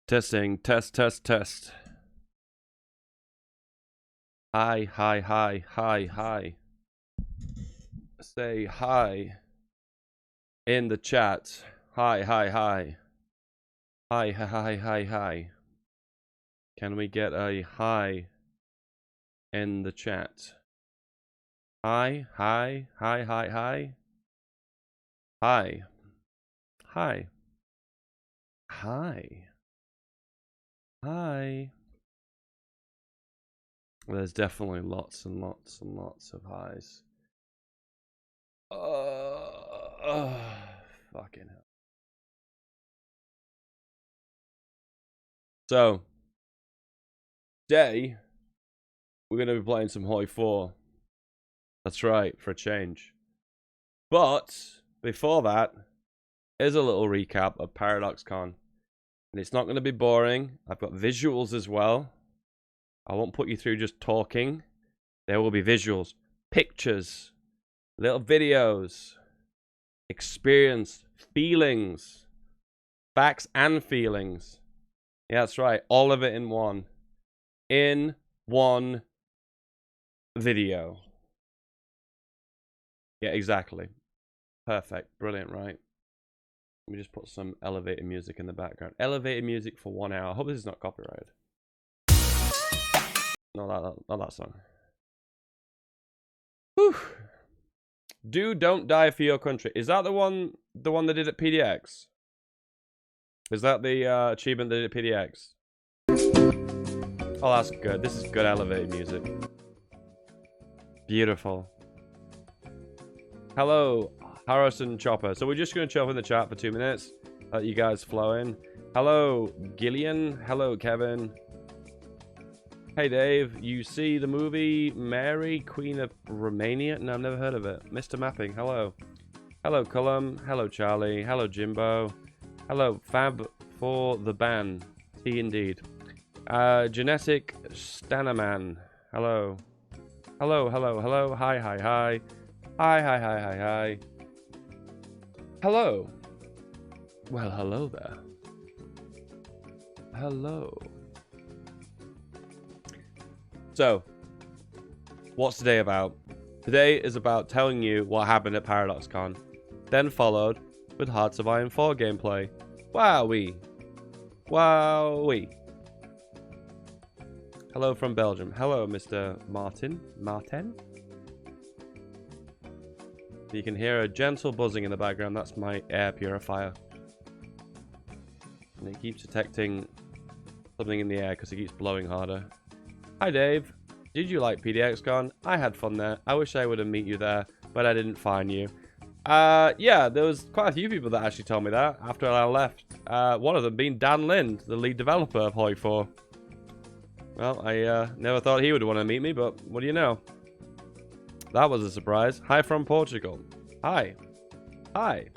Testing, test, test, test. Hi, hi, hi, hi, hi. Say hi in the chat. Hi, hi, hi. Hi, hi, hi, hi, hi. Can we get a hi in the chat? Hi, hi, hi, hi, hi. Hi. Hi. Hi. Hi. There's definitely lots and lots and lots of highs. Fucking hell. So, today, we're going to be playing some HOI4. That's right, for a change. But, before that, here's a little recap of Pdxcon. And it's not going to be boring. I've got visuals as well. I won't put you through just talking. There will be visuals, pictures, little videos, experience, feelings, facts and feelings. Yeah, that's right. All of it in one. In one video. Yeah, exactly. Perfect. Brilliant, right? Let me just put some elevator music in the background. Elevator music for 1 hour. I hope this is not copyrighted. Not that song. Whew. Do Don't Die for Your Country. Is that the one they did at PDX? Is that the achievement they did at PDX? Oh, that's good. This is good elevator music. Beautiful. Hello, Harrison Chopper. So we're just going to chill in the chat for 2 minutes. Let you guys flow in. Hello, Gillian. Hello, Kevin. Hey, Dave. You see the movie Mary, Queen of Romania? No, I've never heard of it. Mr. Mapping. Hello. Hello, Cullum. Hello, Charlie. Hello, Jimbo. Hello, Fab for the ban. T indeed. Genetic Stanaman. Hello. Hello, hello, hello. Hi, hi, hi. Hi, hi, hi, hi, hi. Hello. Well, hello there. Hello. So, what's today about? Today is about telling you what happened at Pdxcon, then followed with Hearts of Iron 4 gameplay. Wowee. Wowee. Hello from Belgium. Hello, Mr. Martin. Martin? You can hear a gentle buzzing in the background. That's my air purifier. And it keeps detecting something in the air because it keeps blowing harder. Hi, Dave. Did you like Pdxcon? I had fun there. I wish I would have met you there, but I didn't find you. Yeah, there was quite a few people that actually told me that after I left. One of them being Dan Lind, the lead developer of HOI4. Well, I never thought he would want to meet me, but what do you know? That was a surprise. Hi from Portugal. Hi. Hi.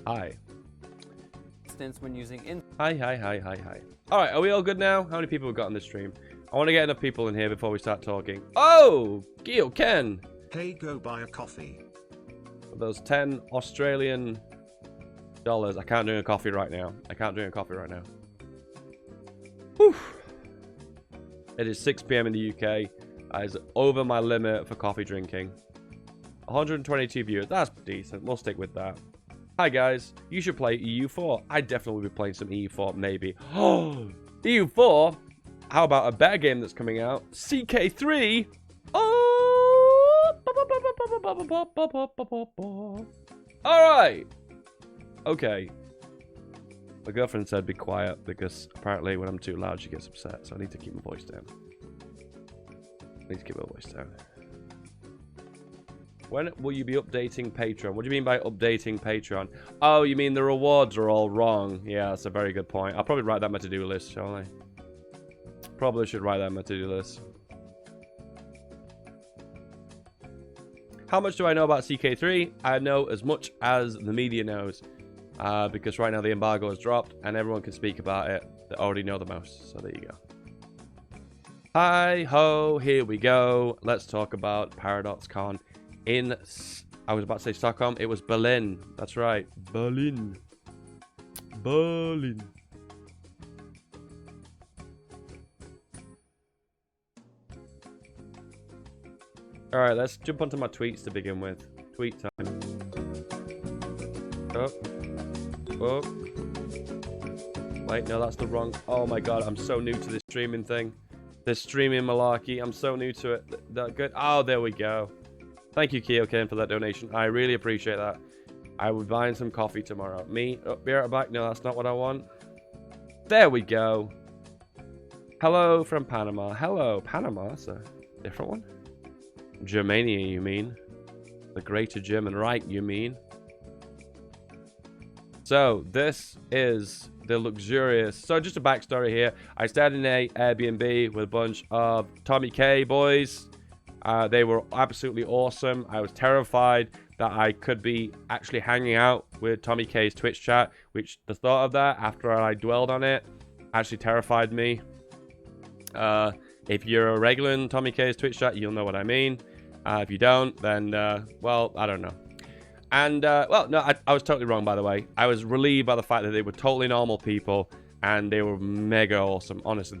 Hi. When using hi, hi, hi, hi, hi. Alright, are we all good now? How many people have got on the stream? I want to get enough people in here before we start talking. Oh! Gil, Ken! Hey, go buy a coffee. Those 10 Australian dollars. I can't drink a coffee right now. I can't drink a coffee right now. Whew. It is 6 PM in the UK. That is over my limit for coffee drinking. 122 viewers. That's decent. We'll stick with that. Hi, guys. You should play EU4. I definitely will be playing some EU4, maybe. Oh! EU4? How about a better game that's coming out? CK3? Oh! Alright! Okay. My girlfriend said be quiet because apparently when I'm too loud she gets upset, so I need to keep my voice down. I need to keep my voice down. When will you be updating Patreon? What do you mean by updating Patreon? Oh, you mean the rewards are all wrong. Yeah, that's a very good point. I'll probably write that on my to-do list, shall I? Probably should write that on my to-do list. How much do I know about CK3? I know as much as the media knows. Because right now the embargo has dropped and everyone can speak about it. They already know the most. So there you go. Hi ho, here we go. Let's talk about Pdxcon in, I was about to say Stockholm. It was Berlin. That's right. Berlin. Berlin. All right, let's jump onto my tweets to begin with. Tweet time. Oh. Oh. Wait, no, that's the wrong... Oh my god, I'm so new to this streaming thing. This streaming malarkey. I'm so new to it. That good? Oh, there we go. Thank you, Keoken, for that donation. I really appreciate that. I will be buying some coffee tomorrow. Me? Oh, be right back. No, that's not what I want. There we go. Hello from Panama. Hello, Panama. That's a different one. Germania, you mean? The Greater German Reich, you mean? So, this is the luxurious... So, just a backstory here. I stayed in a Airbnb with a bunch of Tommy K boys. They were absolutely awesome. I was terrified that I could be actually hanging out with Tommy K's Twitch chat, which the thought of that, after I dwelled on it, actually terrified me. If you're a regular in Tommy K's Twitch chat, you'll know what I mean. If you don't, then, well, I don't know. And, well, no, I was totally wrong, by the way. I was relieved by the fact that they were totally normal people, and they were mega awesome. Honestly,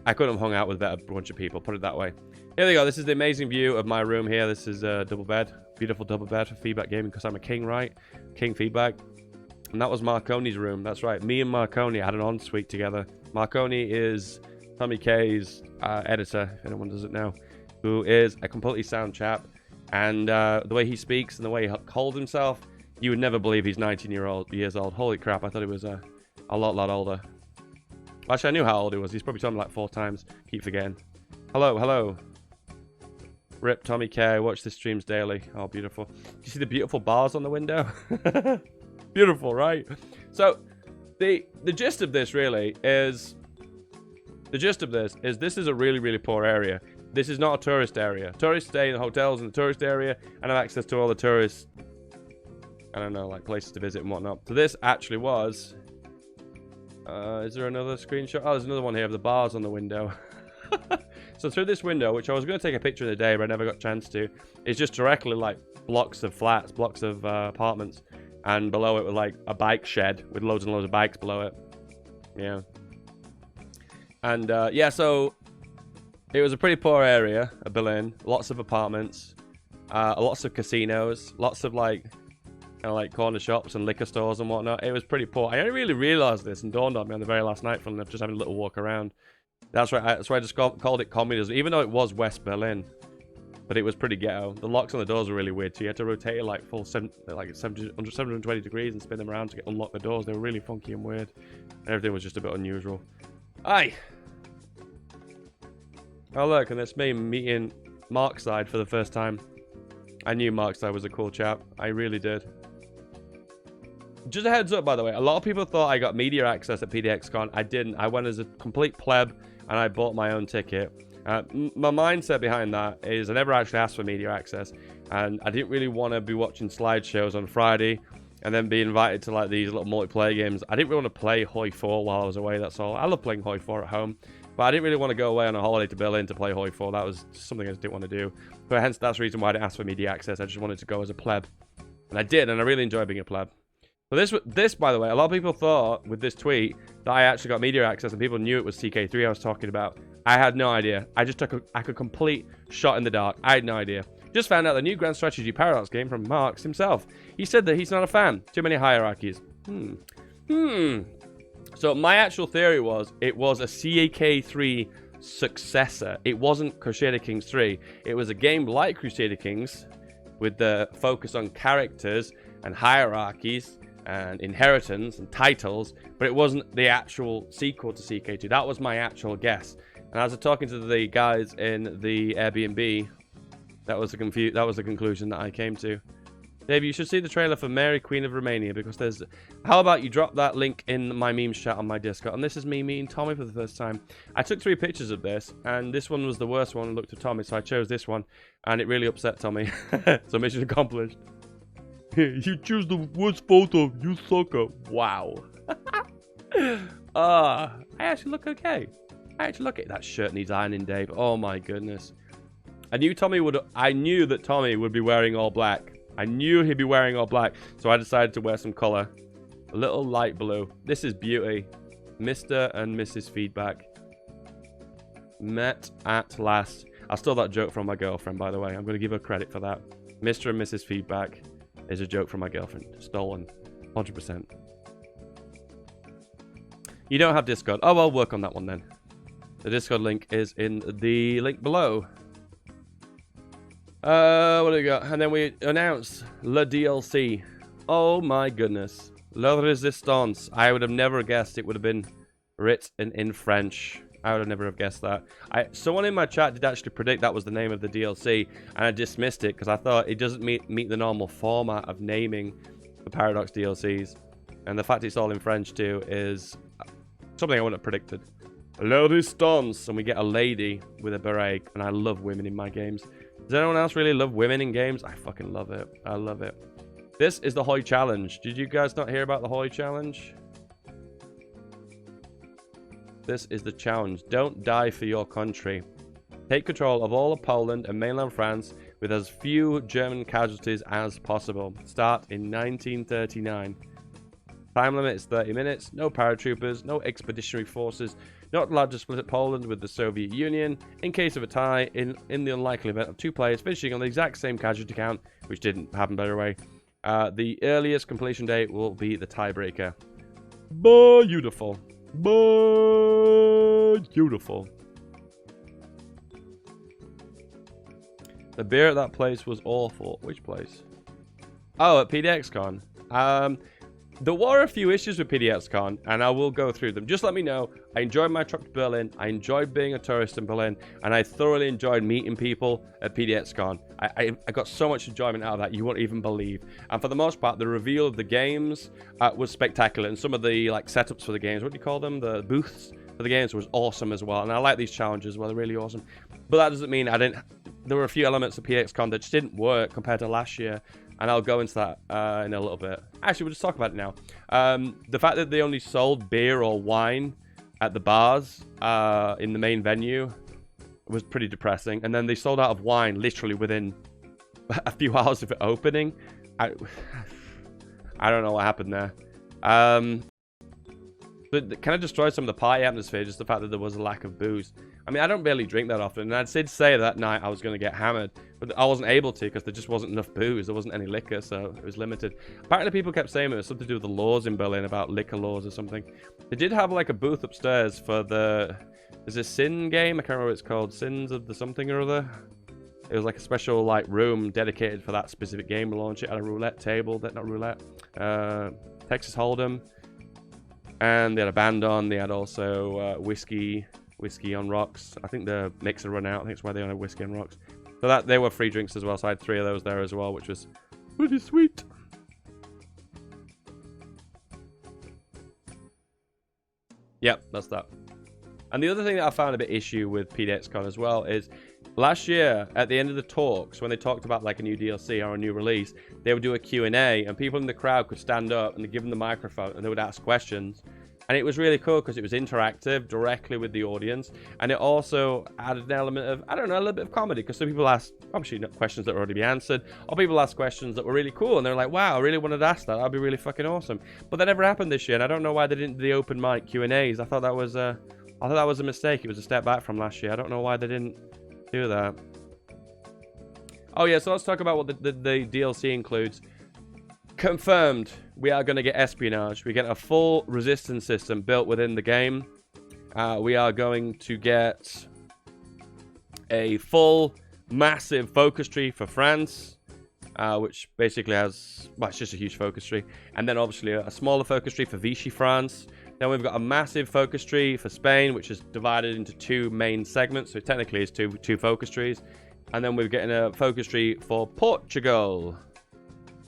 I couldn't have hung out with a better bunch of people, put it that way. Here we go. This is the amazing view of my room here. This is a double bed. Beautiful double bed for feedback gaming, because I'm a king, right? King feedback. And that was Marconi's room. That's right. Me and Marconi had an ensuite together. Marconi is Tommy K's editor, if anyone doesn't know, who is a completely sound chap. And the way he speaks and the way he holds himself, you would never believe he's 19 years old. Holy crap, I thought he was a lot older. Actually, I knew how old he was. He's probably told me like 4 times. Keep forgetting. Hello, hello. Rip Tommy K. I watch the streams daily. Oh, beautiful. Do you see the beautiful bars on the window? Beautiful, right? So, the gist of this really is... The gist of this is a really, really poor area. This is not a tourist area. Tourists stay in hotels in the tourist area and have access to all the tourist, I don't know, like places to visit and whatnot. So this actually was... is there another screenshot? Oh, there's another one here of the bars on the window. So through this window, which I was going to take a picture of the day, but I never got a chance to, it's just directly like blocks of flats, blocks of apartments. And below it was like a bike shed with loads and loads of bikes below it. Yeah. And yeah, so... It was a pretty poor area of Berlin. Lots of apartments, lots of casinos, lots of like, kind of like corner shops and liquor stores and whatnot. It was pretty poor. I only really realized this and dawned on me on the very last night from just having a little walk around. That's why I just called it communism, even though it was West Berlin. But it was pretty ghetto. The locks on the doors were really weird too. You had to rotate it like 720 degrees and spin them around to unlock the doors. They were really funky and weird. And everything was just a bit unusual. Aye. Oh look, and that's me meeting Markside for the first time. I knew Markside was a cool chap. I really did. Just a heads up, by the way. A lot of people thought I got media access at Pdxcon. I didn't. I went as a complete pleb, and I bought my own ticket. My mindset behind that is I never actually asked for media access, and I didn't really want to be watching slideshows on Friday and then be invited to like these little multiplayer games. I didn't really want to play HOI4 while I was away, that's all. I love playing HOI4 at home. But I didn't really want to go away on a holiday to Berlin to play HOI4. That was something I just didn't want to do. So hence, that's the reason why I didn't ask for media access. I just wanted to go as a pleb. And I did, and I really enjoyed being a pleb. So this, by the way, a lot of people thought with this tweet that I actually got media access and people knew it was CK3 I was talking about. I had no idea. I just took a complete shot in the dark. I had no idea. Just found out the new Grand Strategy Paradox game from Marx himself. He said that he's not a fan. Too many hierarchies. So my actual theory was it was a CK3 successor. It wasn't Crusader Kings 3. It was a game like Crusader Kings with the focus on characters and hierarchies and inheritance and titles, but it wasn't the actual sequel to CK2. That was my actual guess. And as I was talking to the guys in the Airbnb, that was the conclusion that I came to. Dave, you should see the trailer for Mary, Queen of Romania, because there's... How about you drop that link in my memes chat on my Discord? And this is me meeting Tommy for the first time. I took 3 pictures of this, and this one was the worst one and looked at Tommy, so I chose this one, and it really upset Tommy. So mission accomplished. You choose the worst photo, you sucker. Wow. I actually look okay. I actually look at that shirt needs ironing, Dave. Oh my goodness. I knew that Tommy would be wearing all black. I knew he'd be wearing all black, so I decided to wear some color. A little light blue. This is beauty. Mr. and Mrs. Feedback. Met at last. I stole that joke from my girlfriend, by the way. I'm going to give her credit for that. Mr. and Mrs. Feedback is a joke from my girlfriend. Stolen. 100%. You don't have Discord. Oh, I'll work on that one then. The Discord link is in the link below. What do we got? And then we announced Le DLC. Oh my goodness. La Resistance. I would have never guessed it would have been written in French. I would have never have guessed that. Someone in my chat did actually predict that was the name of the DLC, and I dismissed it because I thought it doesn't meet the normal format of naming the Paradox DLCs. And the fact it's all in French too is something I wouldn't have predicted. La Resistance, and we get a lady with a beret, and I love women in my games. Does anyone else really love women in games? I fucking love it. I love it. This is the HOI Challenge. Did you guys not hear about the HOI Challenge? This is the challenge. Don't die for your country. Take control of all of Poland and mainland France with as few German casualties as possible. Start in 1939. Time limit is 30 minutes. No paratroopers, no expeditionary forces. Not allowed to split Poland with the Soviet Union. In case of a tie, in the unlikely event of two players finishing on the exact same casualty count, which didn't happen by the way, the earliest completion date will be the tiebreaker. Beautiful. Beautiful. The beer at that place was awful. Which place? Oh, at Pdxcon. There were a few issues with Pdxcon, and I will go through them. Just let me know. I enjoyed my trip to Berlin. I enjoyed being a tourist in Berlin, and I thoroughly enjoyed meeting people at Pdxcon. I got so much enjoyment out of that you won't even believe. And for the most part, the reveal of the games was spectacular, and some of the like setups for the games, what do you call them? The booths for the games was awesome as well. And I like these challenges as well. They're really awesome. But that doesn't mean I didn't. There were a few elements of Pdxcon that just didn't work compared to last year. And I'll go into that in a little bit. Actually, we'll just talk about it now. The fact that they only sold beer or wine at the bars in the main venue was pretty depressing. And then they sold out of wine literally within a few hours of it opening. I don't know what happened there. But it kind of destroyed some of the party atmosphere, just the fact that there was a lack of booze. I mean, I don't really drink that often, and I did say that night I was going to get hammered, but I wasn't able to because there just wasn't enough booze. There wasn't any liquor, so it was limited. Apparently, people kept saying it was something to do with the laws in Berlin about liquor laws or something. They did have like a booth upstairs for the... There's a Sin game? I can't remember what it's called. Sins of the something or other. It was like a special like room dedicated for that specific game launch. It had a roulette table, not roulette. Texas Hold'em. And they had a band on. They had also whiskey on rocks. I think the mixer run out. I think that's why they only have whiskey on rocks. So that they were free drinks as well. So I had 3 of those there as well, which was pretty sweet. Yep, that's that. And the other thing that I found a bit issue with Pdxcon as well is last year at the end of the talks, when they talked about like a new DLC or a new release, they would do a Q&A and people in the crowd could stand up and they'd give them the microphone and they would ask questions. And it was really cool because it was interactive directly with the audience. And it also added an element of, I don't know, a little bit of comedy. Because some people asked, obviously, not questions that were already answered. Or people asked questions that were really cool. And they're like, wow, I really wanted to ask that. That'd be really fucking awesome. But that never happened this year. And I don't know why they didn't do the open mic Q&As. I thought that was a mistake. It was a step back from last year. I don't know why they didn't do that. Oh, yeah. So let's talk about what the DLC includes. Confirmed, we are going to get espionage. We get a full resistance system built within the game. We are going to get a full, massive focus tree for France, which basically has, well, it's just a huge focus tree. And then obviously a smaller focus tree for Vichy France. Then we've got a massive focus tree for Spain, which is divided into 2 main segments. So technically it's two focus trees. And then we're getting a focus tree for Portugal,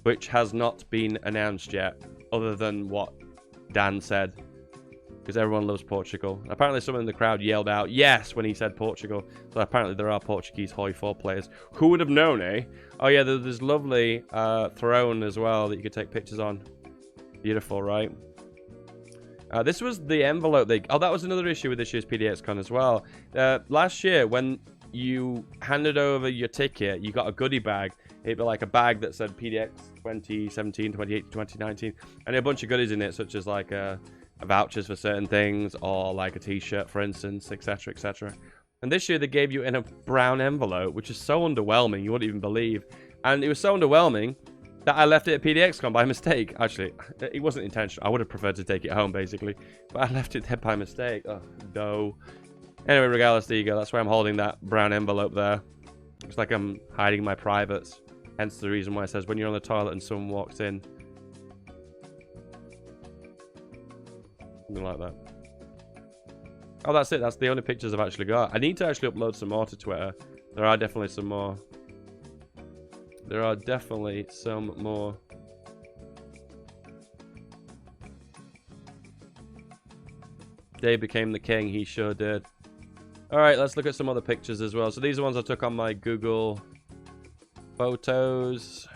which has not been announced yet, other than what Dan said, because everyone loves Portugal. Apparently someone in the crowd yelled out yes when he said Portugal, so apparently there are Portuguese HOI4 players. Who would have known, eh? Oh yeah, there's lovely throne as well that you could take pictures on. Beautiful, right? This was the envelope they... Oh, that was another issue with this year's Pdxcon as well. Last year, when you handed over your ticket, you got a goodie bag. It'd be like a bag that said PDX 2017, 2018, 2019, and a bunch of goodies in it, such as like vouchers for certain things, or like a t-shirt, for instance, etc., etc. And this year they gave you in a brown envelope, which is so underwhelming, you wouldn't even believe. And it was so underwhelming that I left it at Pdxcon by mistake. Actually, it wasn't intentional. I would have preferred to take it home, basically. But I left it there by mistake. Oh, no. Anyway, regardless, there you go. That's why I'm holding that brown envelope there. Looks like I'm hiding my privates. Hence the reason why it says when you're on the toilet and someone walks in. Something like that. Oh, that's it. That's the only pictures I've actually got. I need to actually upload some more to Twitter. There are definitely some more. There are definitely some more. Dave became the king. He sure did. Alright, let's look at some other pictures as well. So these are ones I took on my Google Photos.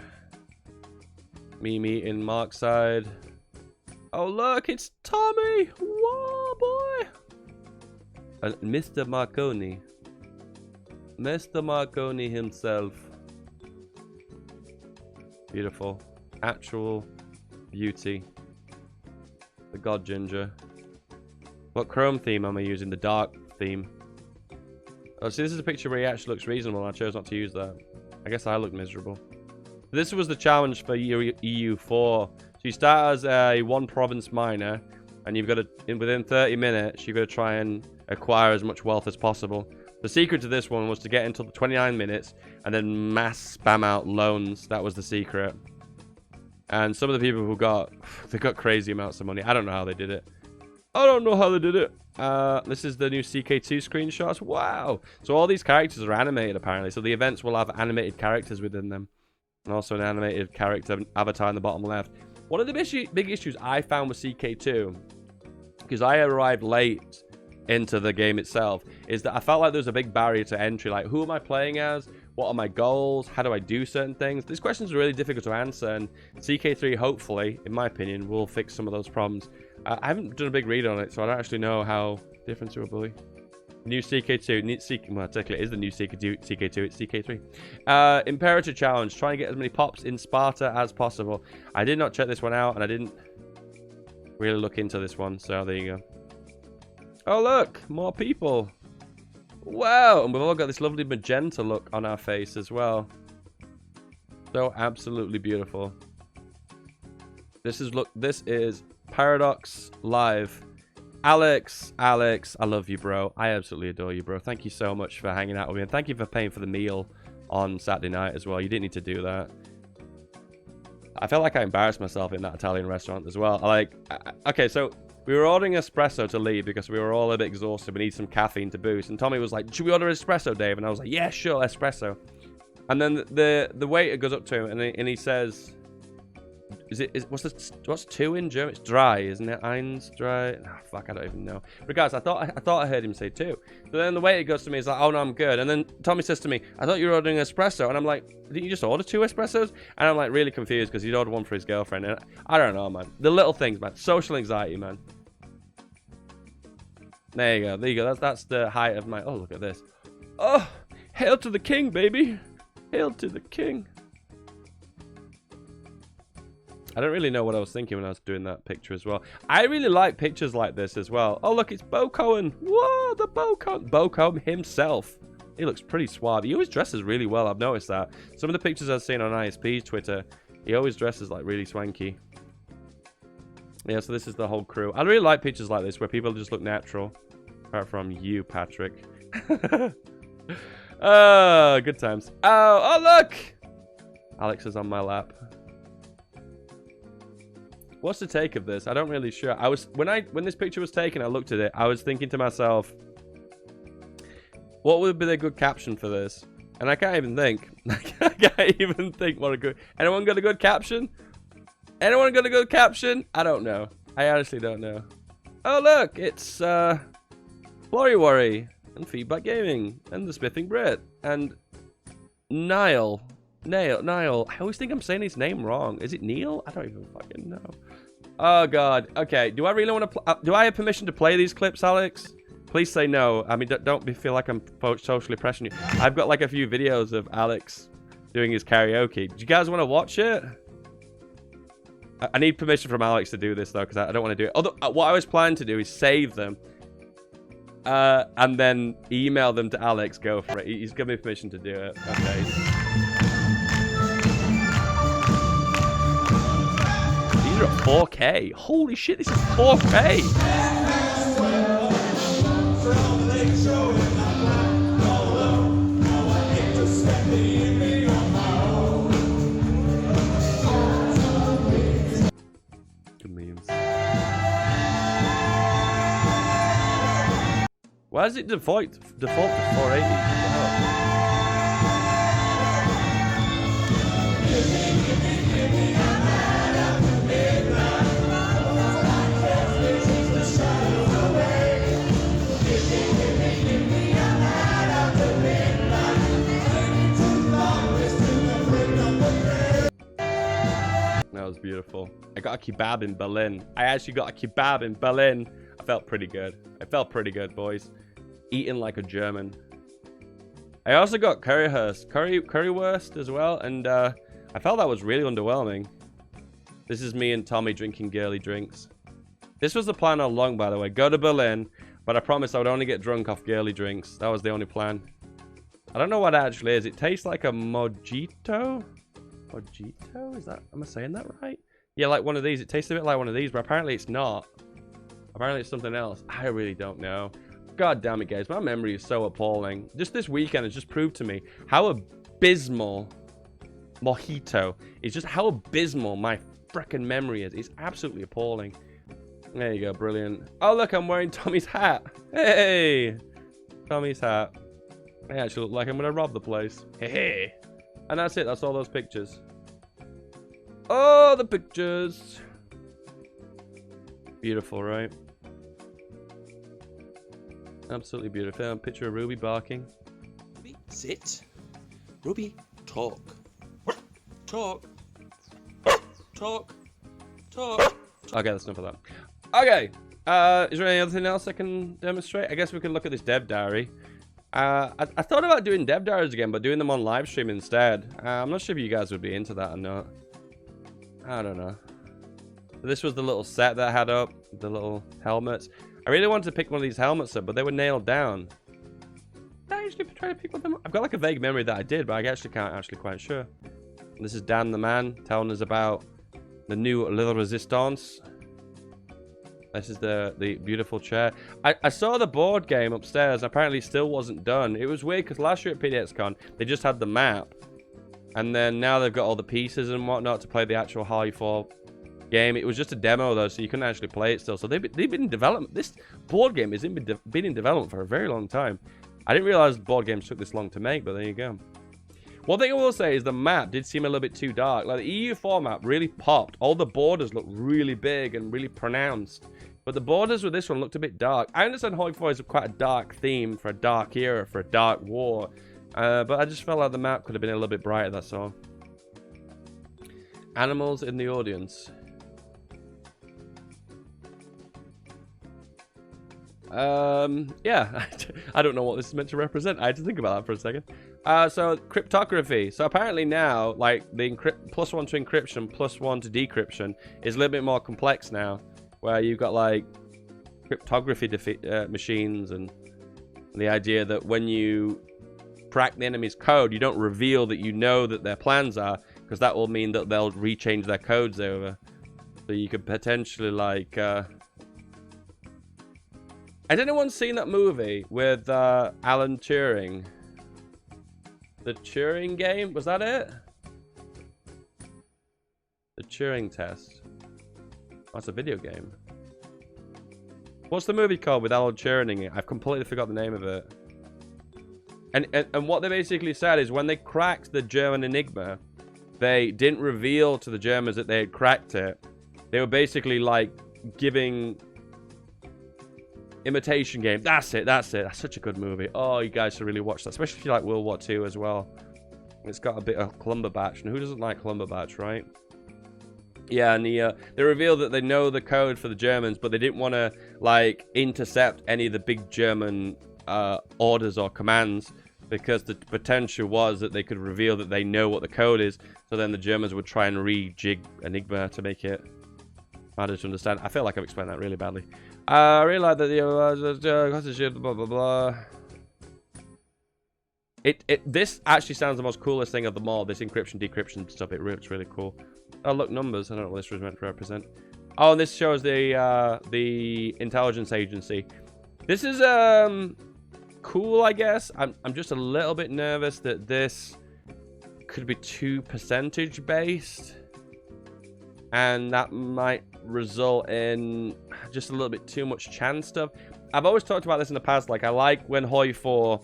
Me meeting Markside. Oh, look, it's Tommy! Whoa, boy! And Mr. Marconi. Mr. Marconi himself. Beautiful. Actual beauty. The God Ginger. What Chrome theme am I using? The dark theme. Oh, see, this is a picture where he actually looks reasonable. I chose not to use that. I guess I look miserable. This was the challenge for EU4. So you start as a one province miner, and you've got to, within 30 minutes, you've got to try and acquire as much wealth as possible. The secret to this one was to get until the 29 minutes and then mass spam out loans. That was the secret. And some of the people who they got crazy amounts of money. I don't know how they did it. I don't know how they did it. This is the new CK2 screenshots. Wow. So all these characters are animated, apparently. So the events will have animated characters within them. And also an animated character avatar in the bottom left. One of the big issues I found with CK2, because I arrived late into the game itself, is that I felt like there was a big barrier to entry. Like, who am I playing as? What are my goals? How do I do certain things? These questions are really difficult to answer, and CK3, hopefully, in my opinion, will fix some of those problems. I haven't done a big read on it, so I don't actually know how different it will be. New CK2. Well, technically it is the new CK2. It's CK3. Imperator challenge. Try and get as many pops in Sparta as possible. I did not check this one out, and I didn't really look into this one, so there you go. Oh, look! More people. Wow! And we've all got this lovely magenta look on our face as well. So absolutely beautiful. This is Paradox Live. Alex, I love you, bro. I absolutely adore you, bro. Thank you so much for hanging out with me. And thank you for paying for the meal on Saturday night as well. You didn't need to do that. I felt like I embarrassed myself in that Italian restaurant as well. Okay, so we were ordering espresso to leave because we were all a bit exhausted. We need some caffeine to boost. And Tommy was like, should we order espresso, Dave? And I was like, yeah, sure, espresso. And then the waiter goes up to him and he says, what's two in German? It's dry, isn't it? Eins, dry. Oh, fuck, I don't even know. Regardless, I thought I heard him say two. So then the waiter goes to me, he's like, oh no, I'm good. And then Tommy says to me, I thought you were ordering espresso. And I'm like, didn't you just order 2 espressos? And I'm like really confused because he'd ordered one for his girlfriend. And I don't know, man. The little things, man. Social anxiety, man. There you go. There you go. That's the height of my... Oh, look at this. Oh, hail to the king, baby. Hail to the king. I don't really know what I was thinking when I was doing that picture as well. I really like pictures like this as well. Oh, look, it's Bo Cohen. Whoa, the Bo Cohen. Bo Cohen himself. He looks pretty suave. He always dresses really well. I've noticed that. Some of the pictures I've seen on ISP's Twitter, he always dresses like really swanky. Yeah, so this is the whole crew. I really like pictures like this where people just look natural. Apart from you, Patrick. Oh, good times. Oh, look! Alex is on my lap. What's the take of this? I don't really sure. When this picture was taken, I looked at it. I was thinking to myself, what would be the good caption for this? And I can't even think. I can't even think what a good... Anyone got a good caption? Anyone got a good caption? I don't know. I honestly don't know. Oh, look. It's Flory Worry and Feedback Gaming and the Smithing Brit and Niall. Niall. I always think I'm saying his name wrong. Is it Neil? I don't even fucking know. Oh, God. Okay. Do I really want to... do I have permission to play these clips, Alex? Please say no. I mean, don't feel like I'm socially pressing you. I've got like a few videos of Alex doing his karaoke. Do you guys want to watch it? I need permission from Alex to do this, though, because I don't want to do it. Although, what I was planning to do is save them. And then email them to Alex. Go for it. He's given me permission to do it. Okay. These are at 4K. Holy shit, this is 4K. Good memes. Why does it default to 480? That was beautiful. I got a kebab in Berlin. I actually got a kebab in Berlin. I felt pretty good. I felt pretty good, boys. Eating like a German. I also got currywurst as well, and I felt that was really underwhelming. This is me and Tommy drinking girly drinks. This was the plan all along, by the way. Go to Berlin, but I promised I would only get drunk off girly drinks. That was the only plan. I don't know what it actually is. It tastes like a mojito. Mojito? Is that? Am I saying that right? Yeah, like one of these. It tastes a bit like one of these, but apparently it's not. Apparently it's something else. I really don't know. God damn it, guys. My memory is so appalling. Just this weekend has just proved to me how abysmal mojito is. Just how abysmal my frickin' memory is. It's absolutely appalling. There you go. Brilliant. Oh, look. I'm wearing Tommy's hat. Hey. Tommy's hat. I actually look like I'm going to rob the place. Hey. And that's it. That's all those pictures. Oh, the pictures. Beautiful, right? Absolutely beautiful. Picture of Ruby barking. Ruby, sit. Ruby, talk. Talk. Talk. Talk. Okay, that's enough of that. Okay. Is there any other thing else I can demonstrate? I guess we can look at this dev diary. I thought about doing dev diaries again, but doing them on live stream instead. I'm not sure if you guys would be into that or not. I don't know. This was the little set that I had up, the little helmets. I really wanted to pick one of these helmets up, but they were nailed down. Did I actually try to pick one of them? I've got like a vague memory that I did, but I actually can't quite sure. This is Dan the Man telling us about the new Le Resistance. This is the beautiful chair. I saw the board game upstairs. Apparently still wasn't done. It was weird because last year at Pdxcon, they just had the map. And then now they've got all the pieces and whatnot to play the actual HOI4 game. It was just a demo though, so you couldn't actually play it still. So they've been in development. This board game has been in development for a very long time. I didn't realize board games took this long to make, but there you go. One thing I will say is the map did seem a little bit too dark. Like the EU4 map really popped. All the borders looked really big and really pronounced. But the borders with this one looked a bit dark. I understand HOI4 is quite a dark theme for a dark era, for a dark war. But I just felt like the map could have been a little bit brighter, that's all. Animals in the audience. Yeah, I don't know what this is meant to represent. I had to think about that for a second. So cryptography. So apparently now, like the +1 to encryption, +1 to decryption is a little bit more complex now, where you've got like cryptography machines, and the idea that when you crack the enemy's code, you don't reveal that you know that their plans are, because that will mean that they'll rechange their codes over. So you could potentially like has anyone seen that movie with Alan Turing? The Turing game? Was that it? The Turing test. Oh, that's a video game. What's the movie called with Alan Turing in it? I've completely forgot the name of it. And what they basically said is when they cracked the German Enigma, they didn't reveal to the Germans that they had cracked it. They were basically like giving imitation game. That's it. That's such a good movie. Oh, you guys should really watch that, especially if you like World War II as well. It's got a bit of Clumberbatch, and who doesn't like Clumberbatch, right? Yeah, and they revealed that they know the code for the Germans, but they didn't want to like intercept any of the big German orders or commands, because the potential was that they could reveal that they know what the code is, so then the Germans would try and rejig Enigma to make it harder to understand. I feel like I've explained that really badly. I really like that the blah blah blah. This actually sounds the most coolest thing of them all. This encryption, decryption stuff. It's really cool. Oh look, numbers. I don't know what this was meant to represent. Oh, and this shows the intelligence agency. This is cool, I guess. I'm just a little bit nervous that this could be too percentage based, and that might result in just a little bit too much chance stuff. I've always talked about this in the past. Like, I like when HOI4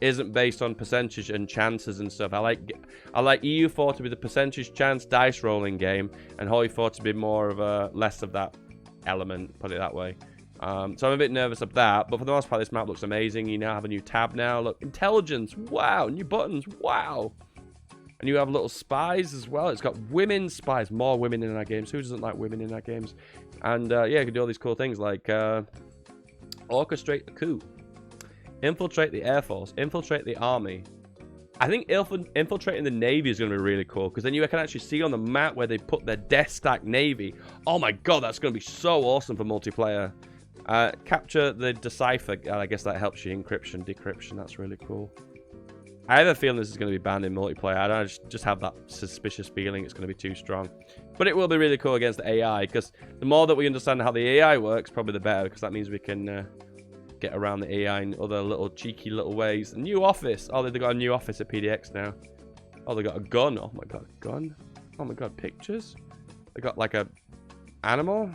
isn't based on percentage and chances and stuff. I like EU4 to be the percentage chance dice rolling game, and HOI4 to be more of a less of that element, put it that way. So I'm a bit nervous of that, but for the most part this map looks amazing. You now have a new tab now. Look, intelligence, wow. New buttons, wow. And you have little spies as well. It's got women spies, more women in our games. Who doesn't like women in our games? And yeah, you can do all these cool things like orchestrate the coup, infiltrate the Air Force, infiltrate the Army. I think infiltrating the Navy is going to be really cool, because then you can actually see on the map where they put their death stack Navy. Oh my god, that's going to be so awesome for multiplayer. Capture the decipher. I guess that helps you encryption, decryption. That's really cool. I have a feeling this is going to be banned in multiplayer. I don't just have that suspicious feeling it's going to be too strong. But it will be really cool against the AI, because the more that we understand how the AI works, probably the better, because that means we can get around the AI in other little cheeky little ways. A new office. Oh, they've got a new office at PDX now. Oh, they got a gun. Oh my god, a gun. Oh my god, pictures. They got like a animal.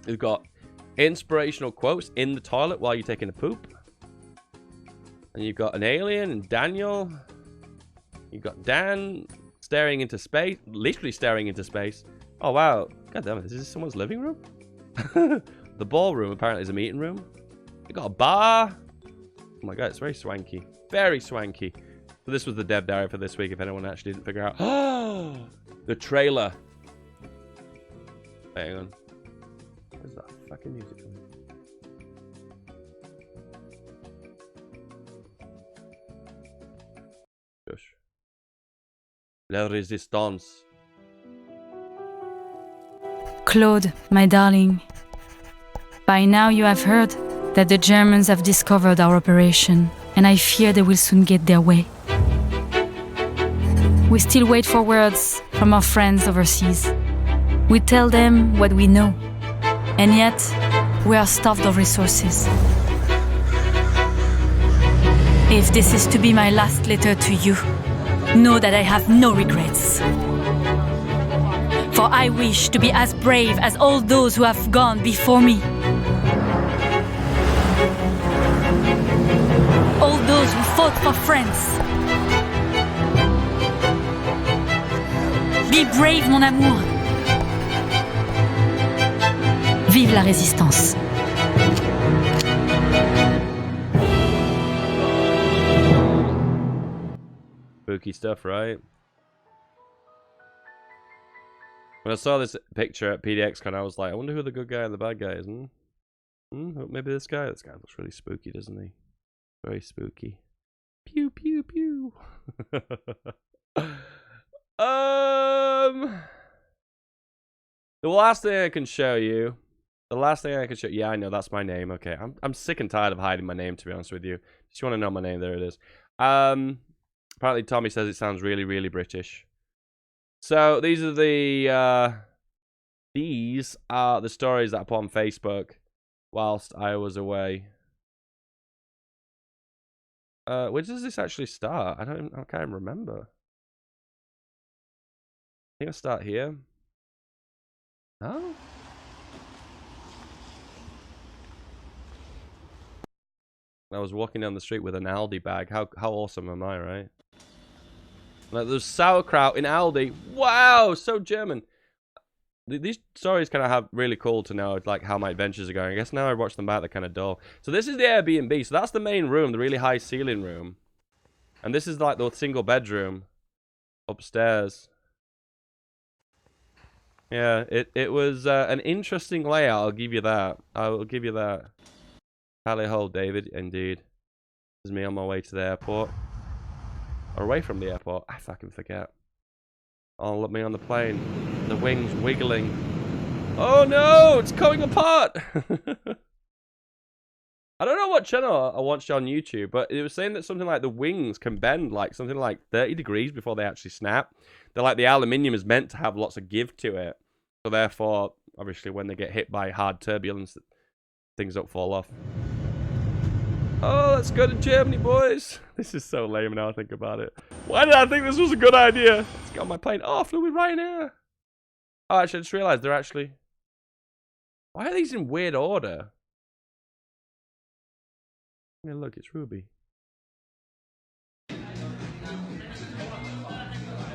They've got inspirational quotes in the toilet while you're taking a poop. And you've got an alien and Daniel. You've got Dan staring into space. Literally staring into space. Oh, wow. God damn it. Is this someone's living room? The ballroom apparently is a meeting room. You got a bar. Oh my god, it's very swanky. Very swanky. So this was the dev diary for this week, if anyone actually didn't figure out. Oh, the trailer. Hang on. Where's that fucking music from? Shush. La Resistance. Claude, my darling. By now you have heard that the Germans have discovered our operation, and I fear they will soon get their way. We still wait for words from our friends overseas. We tell them what we know, and yet we are starved of resources. If this is to be my last letter to you, know that I have no regrets. For I wish to be as brave as all those who have gone before me. All those who fought for France. Be brave, mon amour. Vive la résistance. Spooky stuff, right? When I saw this picture at Pdxcon, I was like, I wonder who the good guy and the bad guy is. Maybe this guy? This guy looks really spooky, doesn't he? Very spooky. Pew, pew, pew. The last thing I can show you. Yeah, I know, that's my name. Okay, I'm sick and tired of hiding my name, to be honest with you. Just want to know my name, there it is. Apparently Tommy says it sounds really, really British. So these are the stories that I put on Facebook whilst I was away. Where does this actually start? I can't remember. I think I start here. Oh. I was walking down the street with an Aldi bag. How awesome am I, right? Like, there's sauerkraut in Aldi. Wow, so German. These stories kind of have really cool to know, like, how my adventures are going. I guess now I watch them back, they're kind of dull. So this is the Airbnb. So that's the main room, the really high ceiling room. And this is like the single bedroom upstairs. Yeah, it was an interesting layout, I'll give you that. I will give you that. Tally ho, David, indeed. This is me on my way to the airport. Or away from the airport. I fucking forget. Oh, look, me on the plane. The wings wiggling. Oh no, it's coming apart. I don't know what channel I watched on YouTube, but it was saying that something like the wings can bend like something like 30 degrees before they actually snap. They're like the aluminium is meant to have lots of give to it. So therefore, obviously when they get hit by hard turbulence, things don't fall off. Oh, let's go to Germany, boys. This is so lame now I think about it. Why did I think this was a good idea? Let's get on my plane. Oh, flew with Ryanair. Oh, actually, I just realized they're actually... Why are these in weird order? Yeah, look, it's Ruby.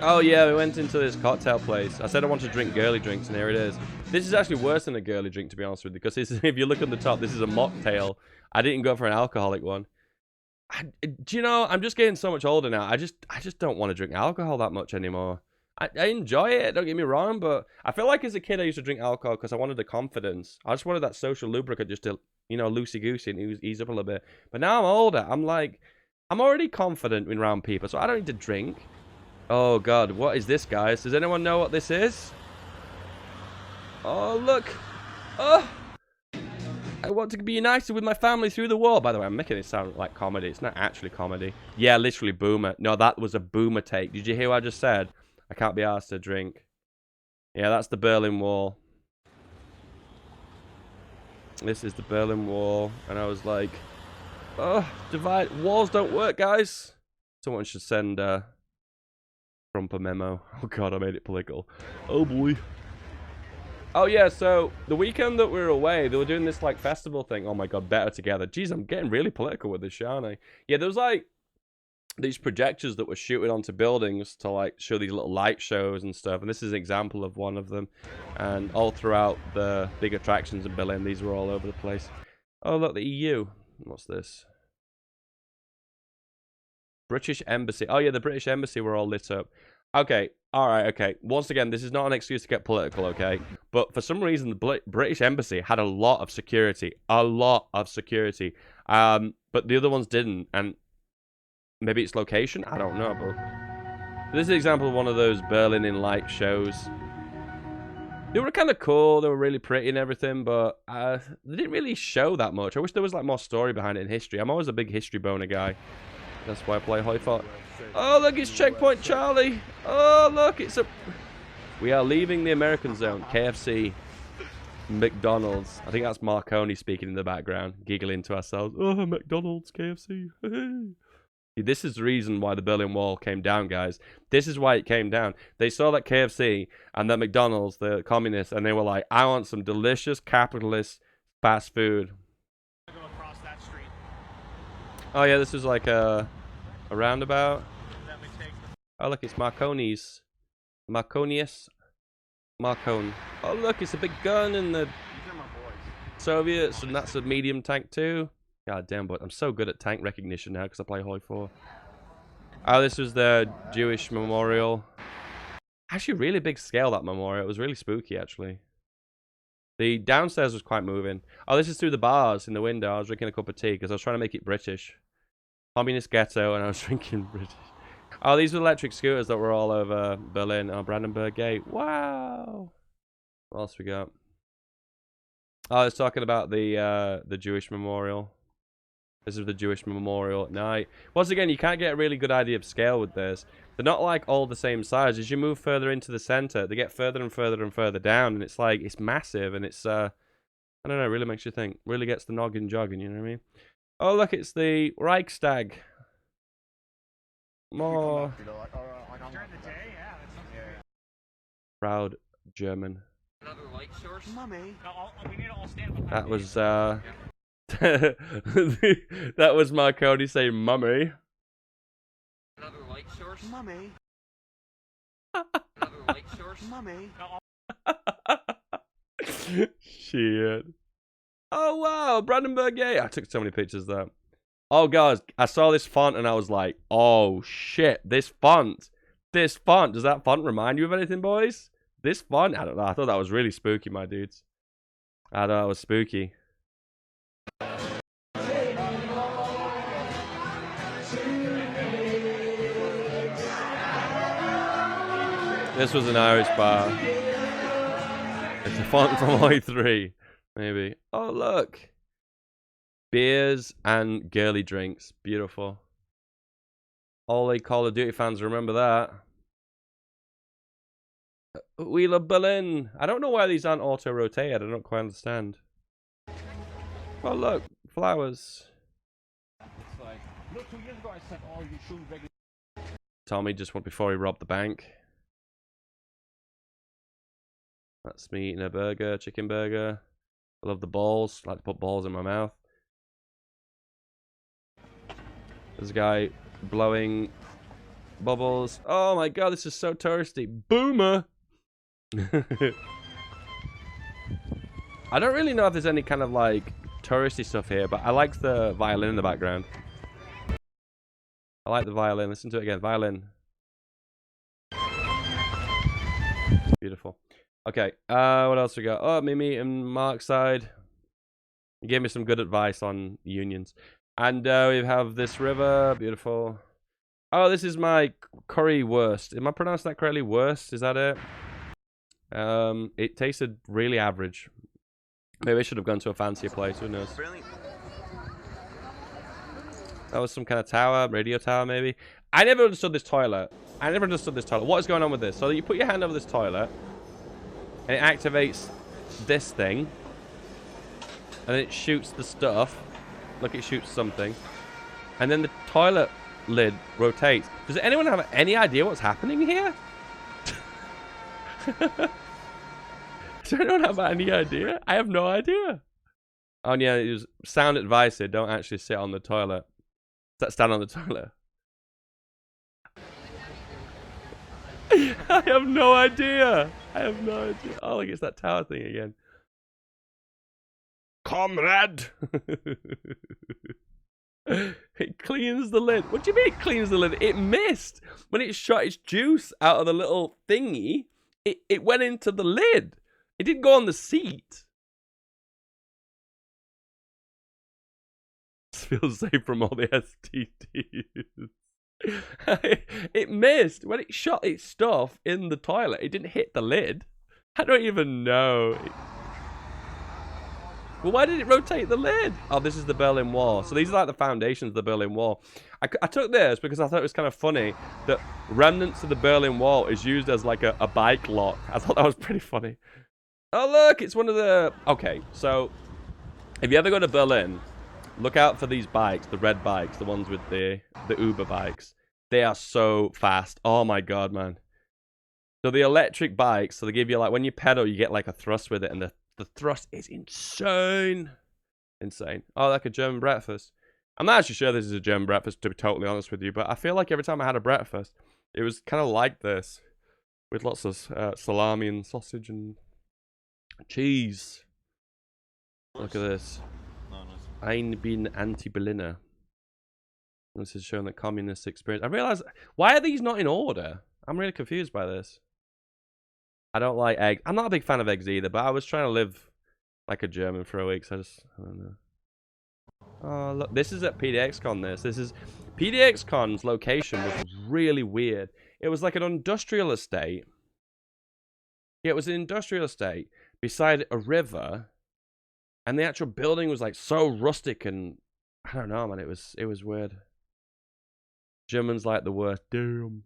Oh yeah, we went into this cocktail place. I said I want to drink girly drinks, and here it is. This is actually worse than a girly drink, to be honest with you, because if you look at the top, this is a mocktail. I didn't go for an alcoholic one. Do you know, I'm just getting so much older now. I just don't want to drink alcohol that much anymore. I enjoy it, don't get me wrong, but I feel like as a kid I used to drink alcohol because I wanted the confidence. I just wanted that social lubricant just to, you know, loosey-goosey and ease up a little bit. But now I'm older, I'm like, I'm already confident around people, so I don't need to drink. Oh god, what is this, guys? Does anyone know what this is? Oh, look. Oh! I want to be united with my family through the war. By the way, I'm making it sound like comedy. It's not actually comedy. Yeah, literally boomer. No, that was a boomer take. Did you hear what I just said? I can't be asked to drink. Yeah, that's the Berlin Wall. This is the Berlin Wall. And I was like, oh, divide. Walls don't work, guys. Someone should send Trump a memo. Oh, God, I made it political. Oh, boy. Oh, yeah, so the weekend that we were away, they were doing this, like, festival thing. Oh, my God, Better Together. Jeez, I'm getting really political with this, aren't I? Yeah, there was, like, these projectors that were shooting onto buildings to like show these little light shows and stuff, and this is an example of one of them. And all throughout the big attractions in Berlin, these were all over the place. Oh look, the EU. What's this? British Embassy. Oh yeah, the British Embassy were all lit up. Okay, alright, okay. Once again, this is not an excuse to get political, okay? But for some reason, the British Embassy had a lot of security. A lot of security. But the other ones didn't, and maybe it's location? I don't know, but this is an example of one of those Berlin in light shows. They were kind of cool, they were really pretty and everything, but they didn't really show that much. I wish there was like more story behind it in history. I'm always a big history boner guy. That's why I play HOI4. Oh, look, it's Checkpoint Charlie. Oh, look, it's a... We are leaving the American zone. KFC. McDonald's. I think that's Marconi speaking in the background, giggling to ourselves. Oh, McDonald's, KFC. This is the reason why the Berlin Wall came down, guys. This is why it came down. They saw that KFC and that McDonald's, the communists, and they were like, I want some delicious capitalist fast food. Go across that street. Oh yeah, this is like a roundabout. Then we take Oh look, it's Marconi's. Marconius. Marcone. Oh look, it's a big gun in the these are my boys. Soviets, and that's a medium tank too. God damn, but I'm so good at tank recognition now because I play HOI4. Oh, this was the Jewish memorial. Actually, really big scale, that memorial. It was really spooky, actually. The downstairs was quite moving. Oh, this is through the bars in the window. I was drinking a cup of tea because I was trying to make it British. Communist ghetto, and I was drinking British. Oh, these were electric scooters that were all over Berlin. Oh, Brandenburg Gate. Wow. What else we got? Oh, I was talking about the Jewish memorial. This is the Jewish memorial at night. Once again, you can't get a really good idea of scale with this. They're not like all the same size. As you move further into the center, they get further and further and further down, and it's like, it's massive, and it's, I don't know, really makes you think. Really gets the noggin jogging, you know what I mean? Oh, look, it's the Reichstag. More. During the day, yeah. Proud German. Another light source. Mummy. No, we need to all stand behind That me. was, that was Marconi saying mummy. Another light source. Mummy. Another light source. Mummy. Shit. Oh wow, Brandenburg Gate. I took so many pictures there. Oh guys, I saw this font and I was like, oh shit, this font. This font. Does that font remind you of anything, boys? This font? I don't know. I thought that was really spooky, my dudes. I thought it was spooky. This was an Irish bar. It's a font from HOI4, maybe. Oh, look. Beers and girly drinks. Beautiful. All the Call of Duty fans remember that. We love Berlin. I don't know why these aren't auto-rotated. I don't quite understand. Oh, look. Flowers. It's like, look, 2 years ago I said, oh, you shouldn't regulate. Tommy just went before he robbed the bank. That's me eating a burger, chicken burger. I love the balls. I like to put balls in my mouth. There's a guy blowing bubbles. Oh my god, this is so touristy. Boomer! I don't really know if there's any kind of like touristy stuff here, but I like the violin in the background. I like the violin. Listen to it again. Violin. Beautiful. Okay, what else we got? Oh, Mimi and Mark's side. He gave me some good advice on unions. And we have this river. Beautiful. Oh, this is my curry wurst. Am I pronouncing that correctly? Wurst? Is that it? It tasted really average. Maybe I should have gone to a fancier place. Who knows? That was some kind of tower, radio tower maybe. I never understood this toilet. What is going on with this? So you put your hand over this toilet, and it activates this thing, and then it shoots the stuff. Look, it shoots something. And then the toilet lid rotates. Does anyone have any idea what's happening here? Does anyone have any idea? I have no idea. Oh yeah, it was sound advice here. Don't actually sit on the toilet. Stand on the toilet. I have no idea. Oh, look, it's that tower thing again. Comrade! It cleans the lid. What do you mean it cleans the lid? It missed. When it shot its juice out of the little thingy, it went into the lid. It didn't go on the seat. Feels safe from all the STDs. It missed. When it shot its stuff in the toilet, it didn't hit the lid. I don't even know. Well, why did it rotate the lid? Oh, this is the Berlin Wall. So these are like the foundations of the Berlin Wall. I took this because I thought it was kind of funny that remnants of the Berlin Wall is used as like a bike lock. I thought that was pretty funny. Oh, look, it's one of the... Okay, so if you ever go to Berlin, look out for these bikes, the red bikes, the ones with the Uber bikes. They are so fast. Oh my god, man. So the electric bikes, so they give you like, when you pedal, you get like a thrust with it, and the thrust is insane. Insane. Oh, like a German breakfast. I'm not actually sure this is a German breakfast, to be totally honest with you, but I feel like every time I had a breakfast, it was kind of like this, with lots of salami and sausage and cheese. Look at this. Ein bin anti-Berliner. This is showing the communist experience. I realize, why are these not in order? I'm really confused by this. I don't like eggs. I'm not a big fan of eggs either, but I was trying to live like a German for a week, so I don't know. Oh, look, this is at Pdxcon, this is... Pdxcon's location was really weird. It was like an industrial estate. Yeah, it was an industrial estate beside a river, and the actual building was like so rustic and... I don't know, man, it was weird. Germans like the worst. Damn.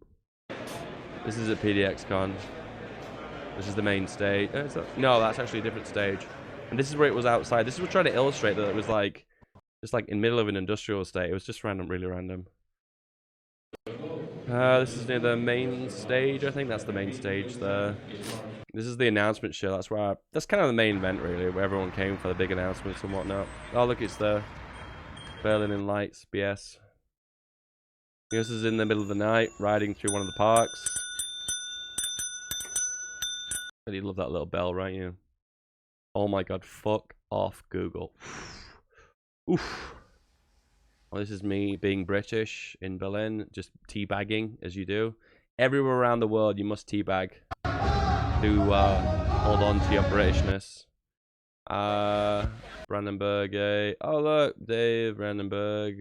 This is at Pdxcon. This is the main stage. No, that's actually a different stage. And this is where it was outside. This is what trying to illustrate that it was like, just like in the middle of an industrial estate. It was just random, really random. This is near the main stage. I think that's the main stage there. This is the announcement show. That's kind of the main event, really, where everyone came for the big announcements and whatnot. Oh, look, it's the Berlin in Lights, BS. This is in the middle of the night, riding through one of the parks. You love that little bell, right? You. Oh my god, fuck off, Google. Oof. Well, this is me being British in Berlin, just teabagging as you do. Everywhere around the world, you must teabag to hold on to your Britishness. Brandenburg, oh look, Dave, Brandenburg.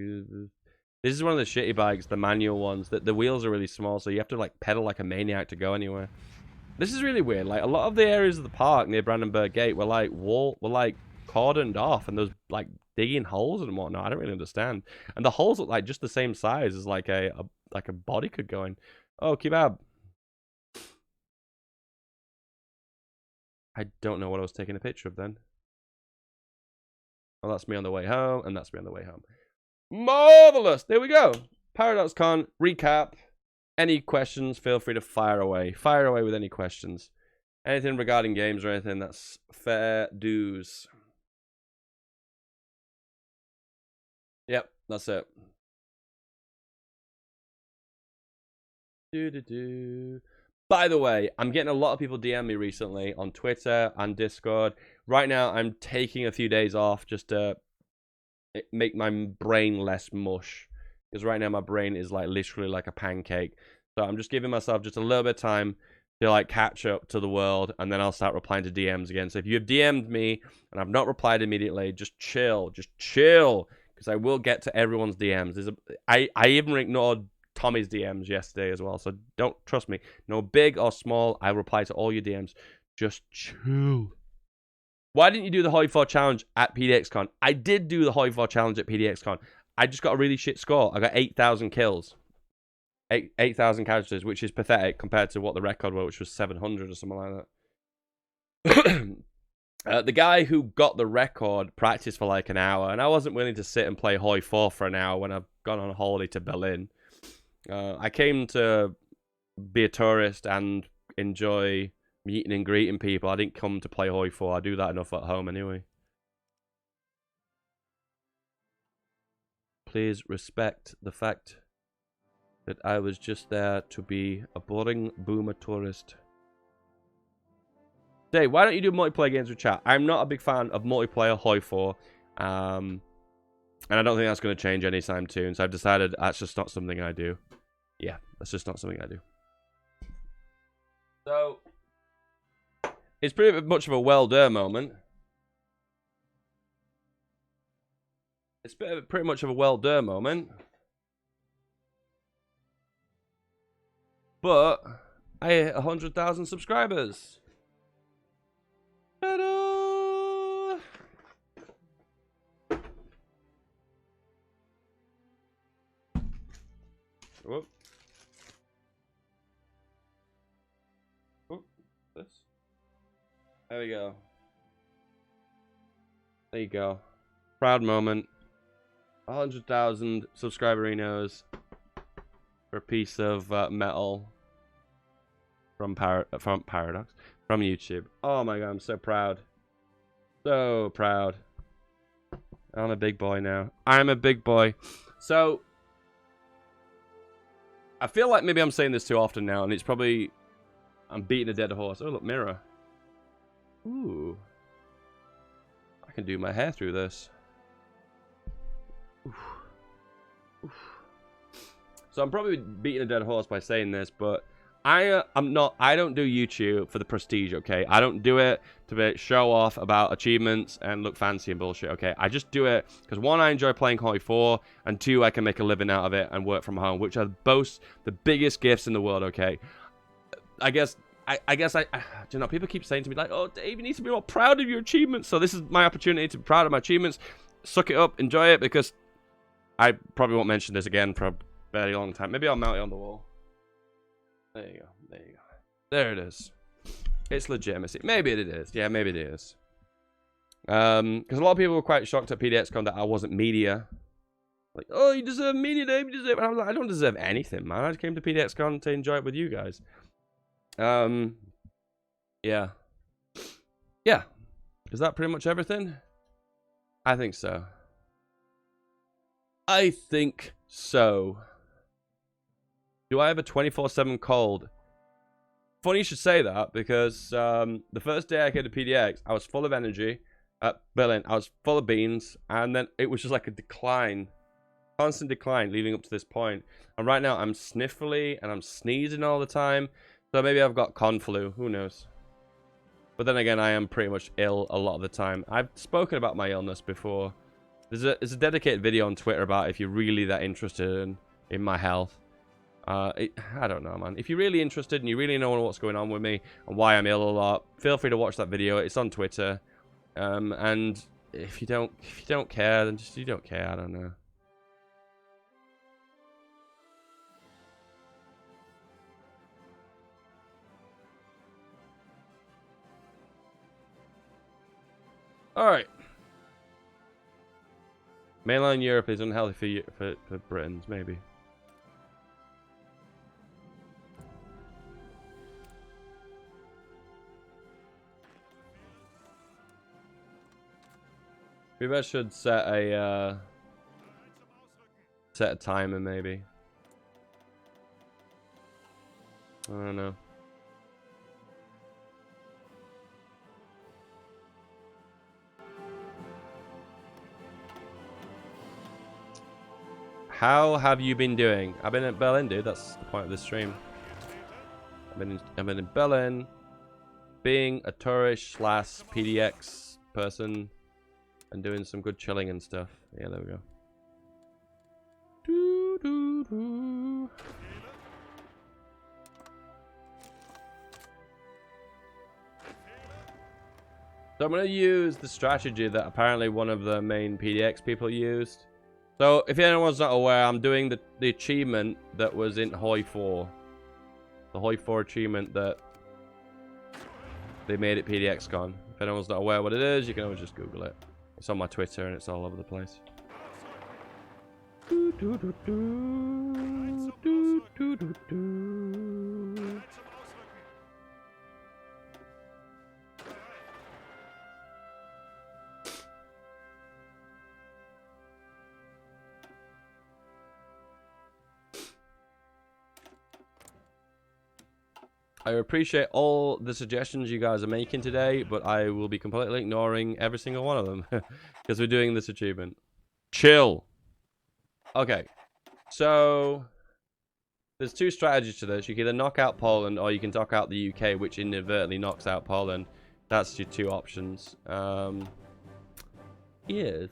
This is one of the shitty bikes, the manual ones. The wheels are really small, so you have to like pedal like a maniac to go anywhere. This is really weird. Like, a lot of the areas of the park near Brandenburg Gate were like cordoned off, and there's like digging holes and whatnot. I don't really understand. And the holes look like just the same size as like a body could go in. Oh, kebab. I don't know what I was taking a picture of then. Well, that's me on the way home, and that's me on the way home. Marvelous. There we go. Pdxcon recap. Any questions, feel free to fire away. Fire away with any questions. Anything regarding games or anything, that's fair dues. Yep, that's it. By the way, I'm getting a lot of people DM me recently on Twitter and Discord. Right now, I'm taking a few days off just to make my brain less mush. Because right now, my brain is like literally like a pancake. So I'm just giving myself just a little bit of time to like catch up to the world, and then I'll start replying to DMs again. So if you've DM'd me and I've not replied immediately, just chill, because I will get to everyone's DMs. I even ignored Tommy's DMs yesterday as well, so don't trust me. No big or small, I reply to all your DMs. Just chill. Why didn't you do the HOI4 challenge at Pdxcon? I did do the HOI4 challenge at Pdxcon. I just got a really shit score. I got 8,000 kills. 8,000 casualties, which is pathetic compared to what the record was, which was 700 or something like that. The guy who got the record practiced for like an hour, and I wasn't willing to sit and play HOI4 for an hour when I've gone on holiday to Berlin. I came to be a tourist and enjoy meeting and greeting people. I didn't come to play HOI4. I do that enough at home anyway. Please respect the fact that I was just there to be a boring boomer tourist. Dave, why don't you do multiplayer games with chat? I'm not a big fan of multiplayer HOI4. And I don't think that's going to change anytime soon. So I've decided that's just not something I do. Yeah, that's just not something I do. So, it's pretty much of a well-done moment. It's pretty much of a well-done moment. But I hit 100,000 subscribers. Ta-da! Whoop. Whoop. This. There we go. There you go. Proud moment. 100,000 subscriberinos for a piece of metal from Paradox, from YouTube. Oh my god, I'm so proud. So proud. I'm a big boy now. I'm a big boy. So, I feel like maybe I'm saying this too often now, and it's probably... I'm beating a dead horse. Oh, look, mirror. Ooh. I can do my hair through this. Oof. Oof. So I'm probably beating a dead horse by saying this, but I don't do YouTube for the prestige, okay? I don't do it to show off about achievements and look fancy and bullshit, okay? I just do it because, one, I enjoy playing HOI4, and two, I can make a living out of it and work from home, which are both the biggest gifts in the world, okay? I guess you know, people keep saying to me like, oh, Dave, you need to be more proud of your achievements. So this is my opportunity to be proud of my achievements. Suck it up, enjoy it, because I probably won't mention this again for a very long time. Maybe I'll mount it on the wall. There you go. There you go. There it is. It's legitimacy. Maybe it is. Yeah, maybe it is. Because a lot of people were quite shocked at Pdxcon that I wasn't media. Like, oh, you deserve media, Dave. You deserve... And I was like, I don't deserve anything, man. I just came to Pdxcon to enjoy it with you guys. Yeah. Yeah. Is that pretty much everything? I think so. I think so. Do I have a 24/7 cold? Funny you should say that, because the first day I came to PDX, I was full of energy. At Berlin, I was full of beans, and then it was just like a decline. Constant decline leading up to this point. And right now, I'm sniffly, and I'm sneezing all the time. So maybe I've got con flu. Who knows? But then again, I am pretty much ill a lot of the time. I've spoken about my illness before. There's a dedicated video on Twitter about if you're really that interested in my health. I don't know, man. If you're really interested and you really know what's going on with me and why I'm ill a lot, feel free to watch that video. It's on Twitter. And if you don't care, then just you don't care. I don't know. All right. Mainland Europe is unhealthy for Britons, maybe. Maybe I should set a timer, maybe. I don't know. How have you been doing? I've been at Berlin, dude. That's the point of this stream. I've been in Berlin, being a tourist / PDX person, and doing some good chilling and stuff. Yeah, there we go. Doo, doo, doo. So I'm gonna use the strategy that apparently one of the main PDX people used. So, if anyone's not aware, I'm doing the achievement that was in HOI4. The HOI4 achievement that they made at Pdxcon. If anyone's not aware what it is, you can always just Google it. It's on my Twitter and it's all over the place. Do, do, do, do, do, do, do, do. I appreciate all the suggestions you guys are making today, but I will be completely ignoring every single one of them because we're doing this achievement. Chill. Okay, so there's two strategies to this. You can either knock out Poland or you can knock out the UK, which inadvertently knocks out Poland. That's your two options. Yes.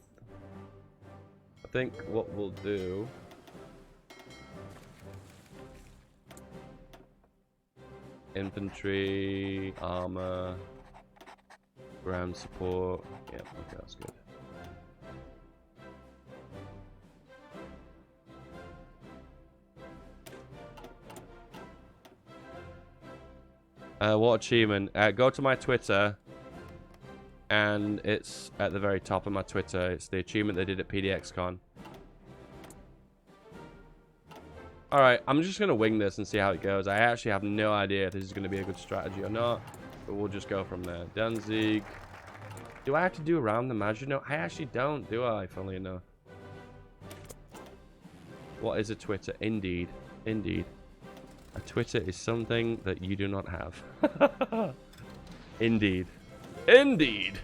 I think what we'll do... Infantry, armor, ground support. Yep, okay, that's good. What achievement? Go to my Twitter, and it's at the very top of my Twitter. It's the achievement they did at Pdxcon. Alright, I'm just going to wing this and see how it goes. I actually have no idea if this is going to be a good strategy or not. But we'll just go from there. Danzig. Do I have to do around the Maginot? I actually don't, do I, funnily enough? What is a Twitter? Indeed. Indeed. A Twitter is something that you do not have. Indeed. Indeed.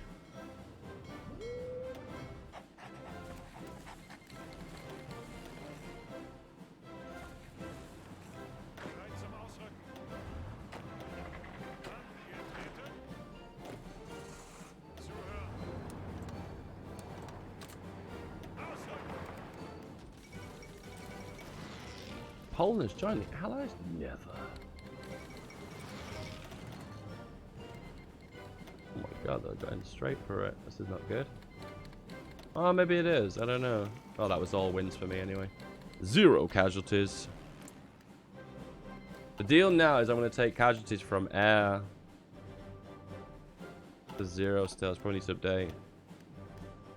Poland has joined the Allies? Never. Oh my god, they're going straight for it. This is not good. Oh, maybe it is. I don't know. Oh, that was all wins for me anyway. 0 casualties. The deal now is I'm going to take casualties from air. The 0 still. It's probably to update.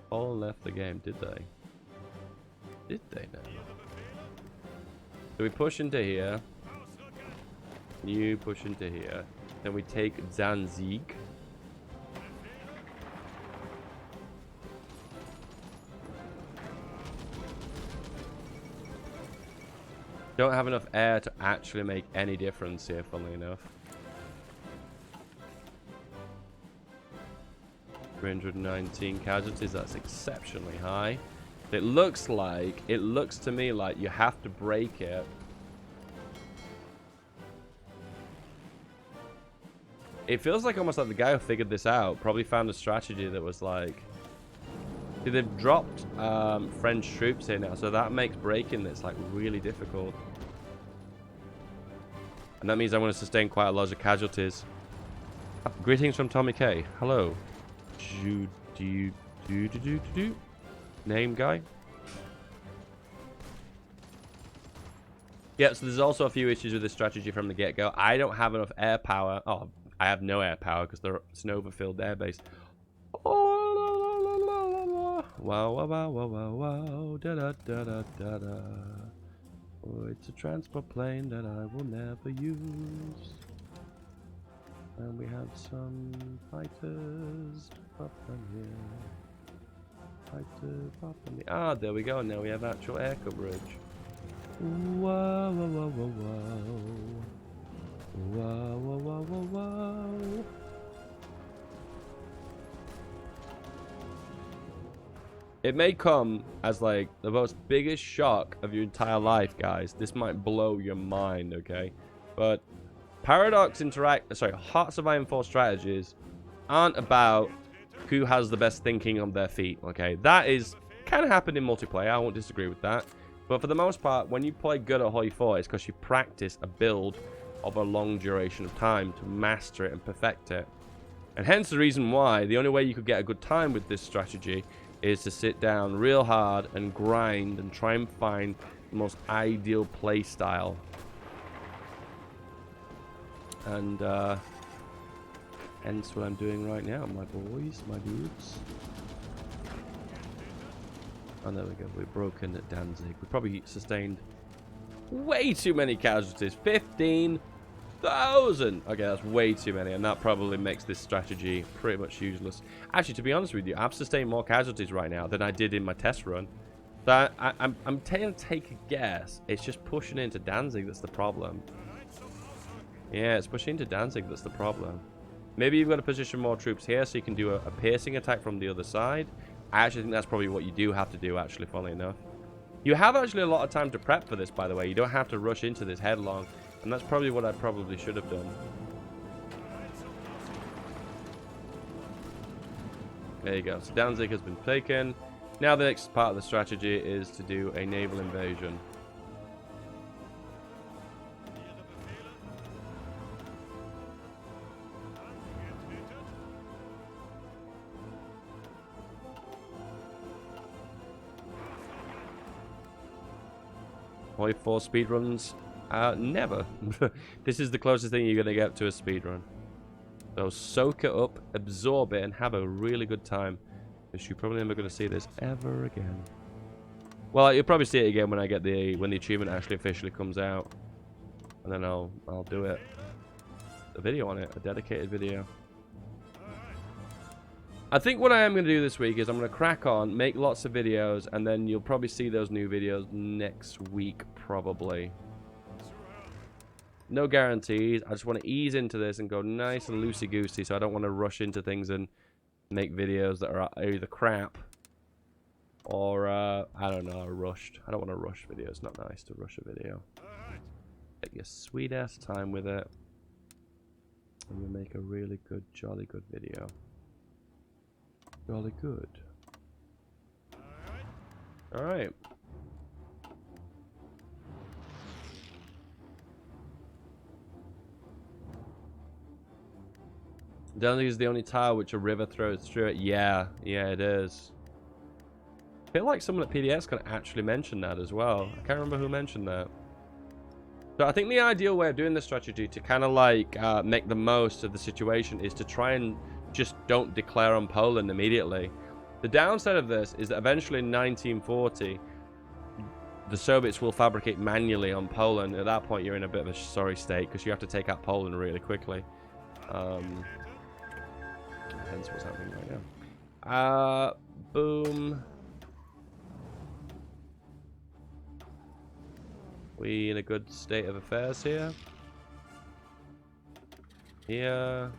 Poland left the game, did they? Did they now? So we push into here. You push into here. Then we take Danzig. Don't have enough air to actually make any difference here, funnily enough. 319 casualties, that's exceptionally high. It looks to me like you have to break it. It feels like almost like the guy who figured this out probably found a strategy that was like... See, they've dropped French troops here now, so that makes breaking this like really difficult. And that means I want to sustain quite a lot of casualties. Greetings from Tommy K. Hello. Name guy? Yeah, so there's also a few issues with this strategy from the get-go. I don't have enough air power. Oh, I have no air power because it's an overfilled airbase. Oh, wow, wow, wow, wow, wow, wow, da da da da da da. Oh, it's a transport plane that I will never use. And we have some fighters up on here. Fighters up on the. Ah, there we go. Now we have actual air coverage. Whoa, whoa, whoa, whoa, whoa. Whoa, whoa, whoa, whoa, whoa. It may come as like the most biggest shock of your entire life, guys. This might blow your mind, okay? But Hearts of Iron 4 strategies aren't about who has the best thinking on their feet, okay? That is kind of happened in multiplayer. I won't disagree with that. But for the most part, when you play good at HOI4, it's because you practice a build of a long duration of time to master it and perfect it. And hence the reason why the only way you could get a good time with this strategy is to sit down real hard and grind and try and find the most ideal play style. And hence what I'm doing right now, my boys, my dudes. Oh, there we go. We're broken at Danzig. We probably sustained way too many casualties. 15,000. Okay, that's way too many, and that probably makes this strategy pretty much useless. Actually, to be honest with you, I've sustained more casualties right now than I did in my test run. So I'm going to take a guess. It's just pushing into Danzig that's the problem. Yeah, it's pushing into Danzig that's the problem. Maybe you've got to position more troops here so you can do a piercing attack from the other side. I actually think that's probably what you do have to do, actually, funnily enough. You have actually a lot of time to prep for this, by the way. You don't have to rush into this headlong. And that's probably what I probably should have done. There you go. So Danzig has been taken. Now the next part of the strategy is to do a naval invasion. HOI4 speedruns? Never. This is the closest thing you're going to get to a speedrun. So soak it up, absorb it, and have a really good time. Because you're probably never going to see this ever again. Well, you'll probably see it again when I get when the achievement actually officially comes out. And then I'll do it. A video on it, a dedicated video. I think what I am going to do this week is I'm going to crack on, make lots of videos, and then you'll probably see those new videos next week, probably. No guarantees. I just want to ease into this and go nice and loosey-goosey, so I don't want to rush into things and make videos that are either crap or, I don't know, rushed. I don't want to rush videos. It's not nice to rush a video. Take your sweet-ass time with it, and you'll make a really good, jolly good video. Jolly good. Alright. Danzig is the only tile which a river throws through it. Yeah, it is. I feel like someone at Pdxcon actually mentioned that as well. I can't remember who mentioned that. So I think the ideal way of doing this strategy to kind of like make the most of the situation is to try and just don't declare on Poland immediately. The downside of this is that eventually in 1940, the Soviets will fabricate manually on Poland. At that point, you're in a bit of a sorry state because you have to take out Poland really quickly. Hence what's happening right now. Boom. We in a good state of affairs here. Here.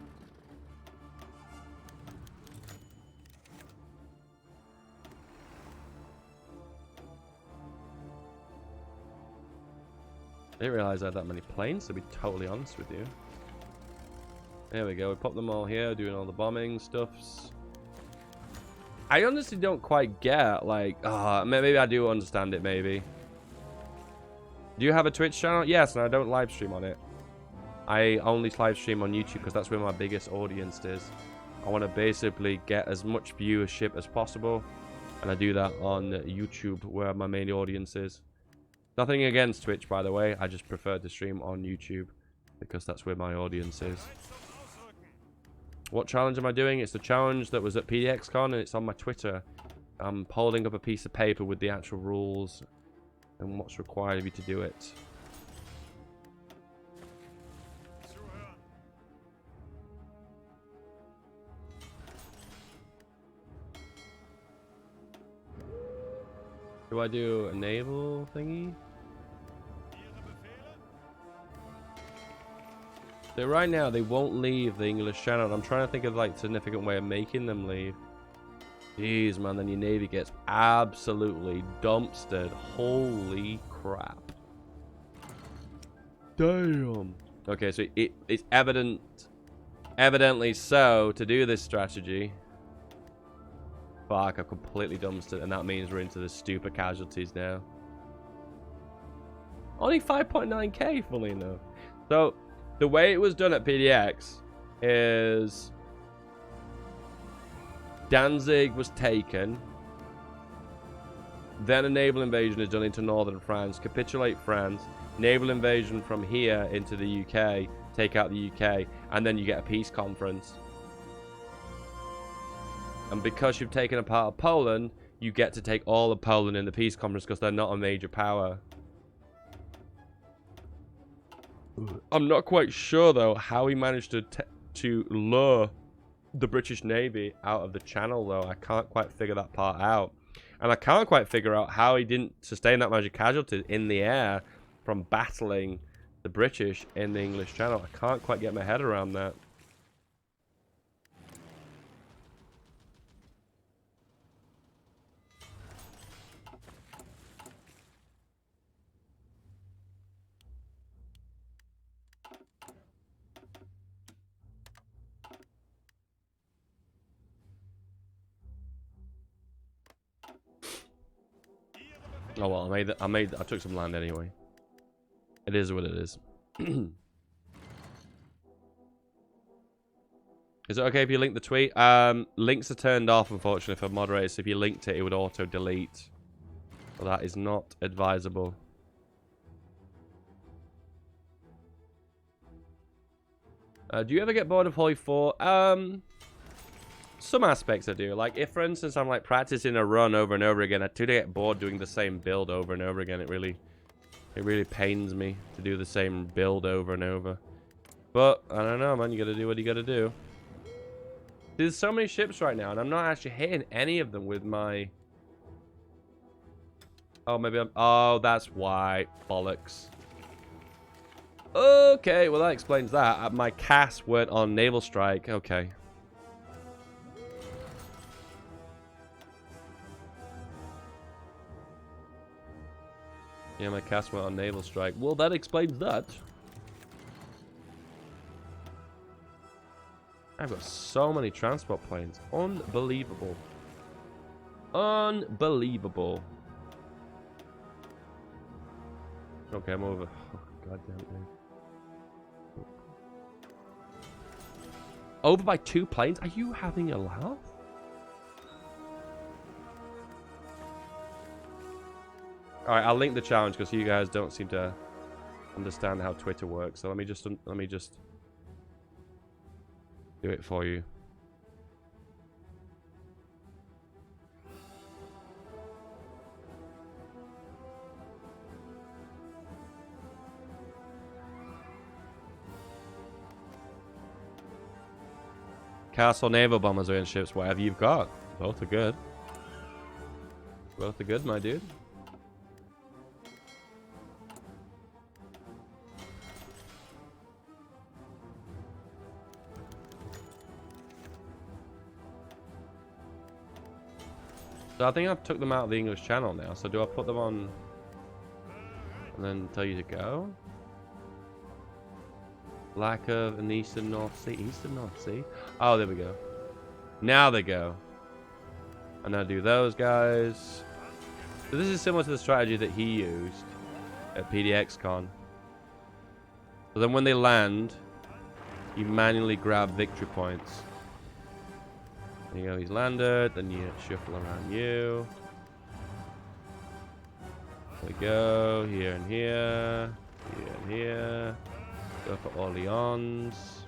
I didn't realize I had that many planes, to be totally honest with you. There we go. We pop them all here, doing all the bombing stuffs. I honestly don't quite get, like, maybe I do understand it, maybe. Do you have a Twitch channel? Yes, and I don't live stream on it. I only live stream on YouTube because that's where my biggest audience is. I want to basically get as much viewership as possible, and I do that on YouTube where my main audience is. Nothing against Twitch, by the way. I just prefer to stream on YouTube because that's where my audience is. What challenge am I doing? It's the challenge that was at Pdxcon, and it's on my Twitter. I'm holding up a piece of paper with the actual rules and what's required of you to do it. Do I do a naval thingy? So right now they won't leave the English Channel. I'm trying to think of like significant way of making them leave. Jeez, man, then your navy gets absolutely dumpstered. Holy crap! Damn. Okay, so it's evidently so to do this strategy. Fuck, I've completely dumpstered, and that means we're into the stupid casualties now. Only 5.9k, fully enough. So the way it was done at PDX is Danzig was taken, then a naval invasion is done into northern France, capitulate France, naval invasion from here into the UK, take out the UK, and then you get a peace conference. And because you've taken a part of Poland, you get to take all of Poland in the peace conference because they're not a major power. I'm not quite sure though how he managed to lure the British Navy out of the channel though. I can't quite figure that part out. And I can't quite figure out how he didn't sustain that much casualties in the air from battling the British in the English Channel. I can't quite get my head around that. Oh well, I took some land anyway. It is what it is. Is it okay if you link the tweet? Links are turned off, unfortunately, for moderators. If you linked it, it would auto-delete. So that is not advisable. Do you ever get bored of HOI4? Some aspects I do. Like, if, for instance, I'm, like, practicing a run over and over again, I do get bored doing the same build over and over again. It really pains me to do the same build over and over. But, I don't know, man. You gotta do what you gotta do. There's so many ships right now, and I'm not actually hitting any of them with my... Oh, maybe I'm... Oh, that's why. Bollocks. Okay, well, that explains that. My CAS weren't on naval strike. Okay. Yeah, my CAS went on naval strike. Well, that explains that. I've got so many transport planes. Unbelievable. Unbelievable. Okay, I'm over. Oh, God damn it. Over by 2 planes? Are you having a laugh? Alright, I'll link the challenge because you guys don't seem to understand how Twitter works. So let me just do it for you. Castle naval bombers or in ships, whatever you've got. Both are good. Both are good, my dude. So I think I've took them out of the English Channel now. So do I put them on and then tell you to go? Lack of an Eastern North Sea. Eastern North Sea? Oh, there we go. Now they go. And I do those guys. So this is similar to the strategy that he used at Pdxcon. So then when they land, you manually grab victory points. There you go, he's landed, then you shuffle around you. There we go, here and here, here and here. Go for Orleans.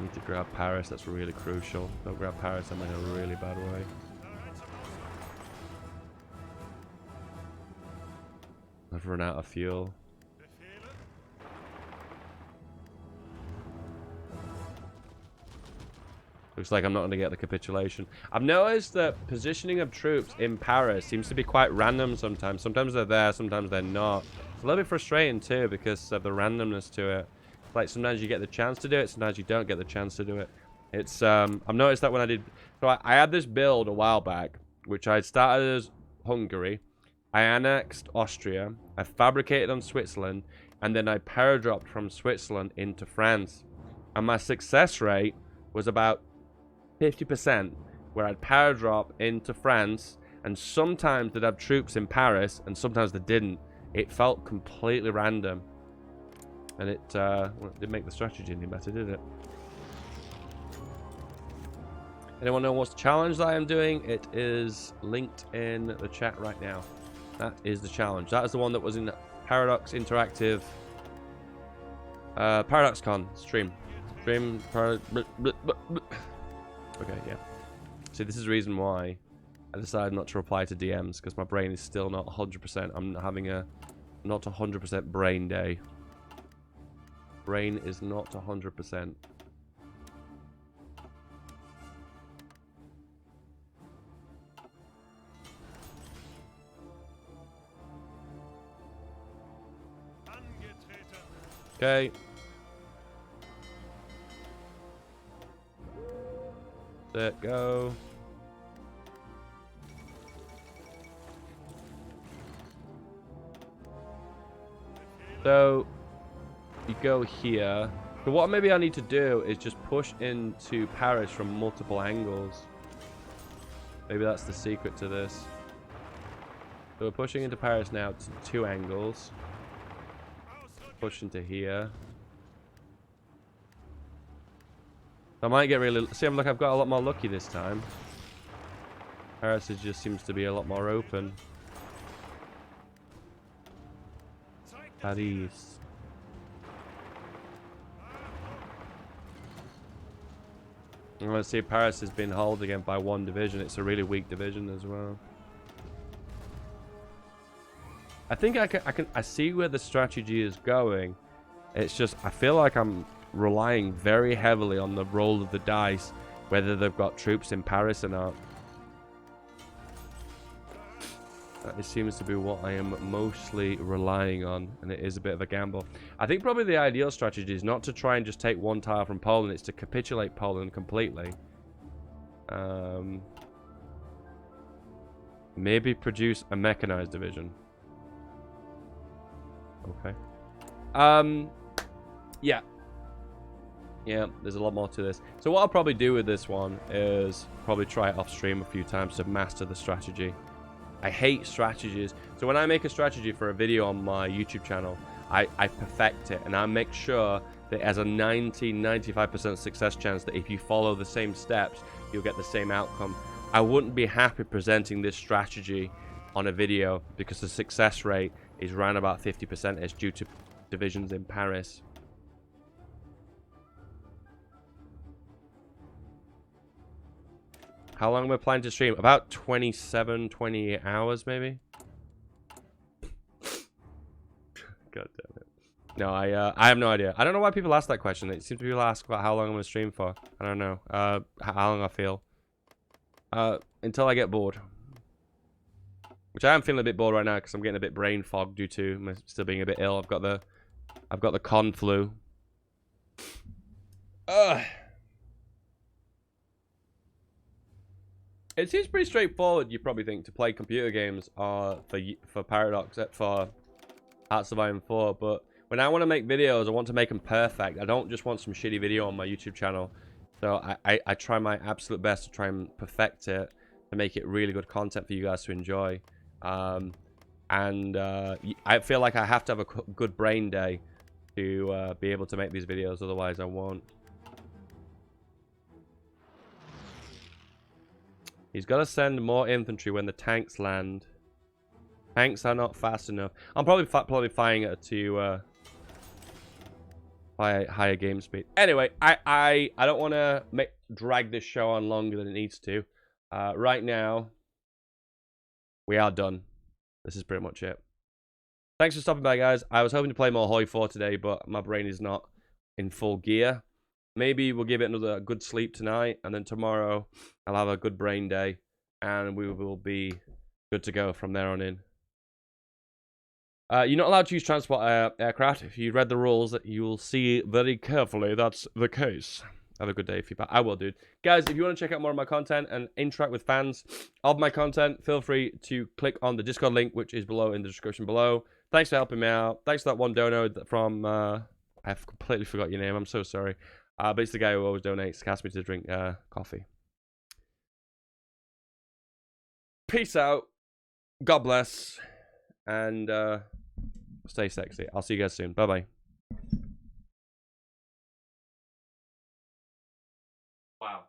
Need to grab Paris, that's really crucial. Don't grab Paris, I'm in a really bad way. I've run out of fuel. Looks like I'm not going to get the capitulation. I've noticed that positioning of troops in Paris seems to be quite random sometimes. Sometimes they're there, sometimes they're not. It's a little bit frustrating too because of the randomness to it. Like sometimes you get the chance to do it, sometimes you don't get the chance to do it. It's I've noticed that when I did, so I had this build a while back, which I started as Hungary. I annexed Austria, I fabricated on Switzerland, and then I paradropped from Switzerland into France. And my success rate was about 50%, where I'd paradrop into France, and sometimes they'd have troops in Paris, and sometimes they didn't. It felt completely random. And it didn't make the strategy any better, did it? Anyone know what's the challenge that I am doing? It is linked in the chat right now. That is the challenge. That is the one that was in Paradox Interactive Pdxcon stream. Okay, yeah. See, this is the reason why I decided not to reply to DMs, because my brain is still not 100%. I'm having a not 100% brain day. Brain is not 100%. Okay. Let go. So you go here. So what maybe I need to do is just push into Paris from multiple angles. Maybe that's the secret to this. So we're pushing into Paris now to 2 angles. Push into here. I might get really... See, I've got a lot more lucky this time. Paris just seems to be a lot more open. Paris. And let's see, Paris has been held again by 1 division. It's a really weak division as well. I think I see where the strategy is going. It's just I feel like I'm relying very heavily on the roll of the dice, whether they've got troops in Paris or not. That seems to be what I am mostly relying on, and it is a bit of a gamble. I think probably the ideal strategy is not to try and just take 1 tile from Poland, it's to capitulate Poland completely. Maybe produce a mechanized division. Okay. Yeah. Yeah, there's a lot more to this. So what I'll probably do with this one is probably try it off stream a few times to master the strategy. I hate strategies. So when I make a strategy for a video on my YouTube channel, I perfect it, and I make sure that it has a 90-95% success chance that if you follow the same steps, you'll get the same outcome. I wouldn't be happy presenting this strategy on a video because the success rate is around about 50%. It's due to divisions in Paris. How long am I planning to stream? About 27, 28 hours, maybe? God damn it. No, I have no idea. I don't know why people ask that question. It seems to people ask about how long I'm going to stream for. I don't know. How long I feel. Until I get bored. Which I am feeling a bit bored right now because I'm getting a bit brain fog due to still being a bit ill. I've got the con flu. It seems pretty straightforward, you probably think, to play computer games for Paradox, for Hearts of Iron 4, but when I want to make videos, I want to make them perfect. I don't just want some shitty video on my YouTube channel. So I try my absolute best to try and perfect it to make it really good content for you guys to enjoy. I feel like I have to have a good brain day to be able to make these videos, otherwise I won't. He's got to send more infantry when the tanks land. Tanks are not fast enough. I'm probably firing it to higher game speed. Anyway, I don't want to drag this show on longer than it needs to. Right now, we are done. This is pretty much it. Thanks for stopping by, guys. I was hoping to play more HOI4 today, but my brain is not in full gear. Maybe we'll give it another good sleep tonight, and then tomorrow I'll have a good brain day, and we will be good to go from there on in. You're not allowed to use transport aircraft. If you read the rules, you will see very carefully that's the case. Have a good day, feedback. I will, dude. Guys, if you want to check out more of my content and interact with fans of my content, feel free to click on the Discord link, which is below in the description below. Thanks for helping me out. Thanks for that one dono from... I've completely forgot your name. I'm so sorry. But it's the guy who always donates, asks me to drink coffee. Peace out. God bless. And stay sexy. I'll see you guys soon. Bye-bye. Wow.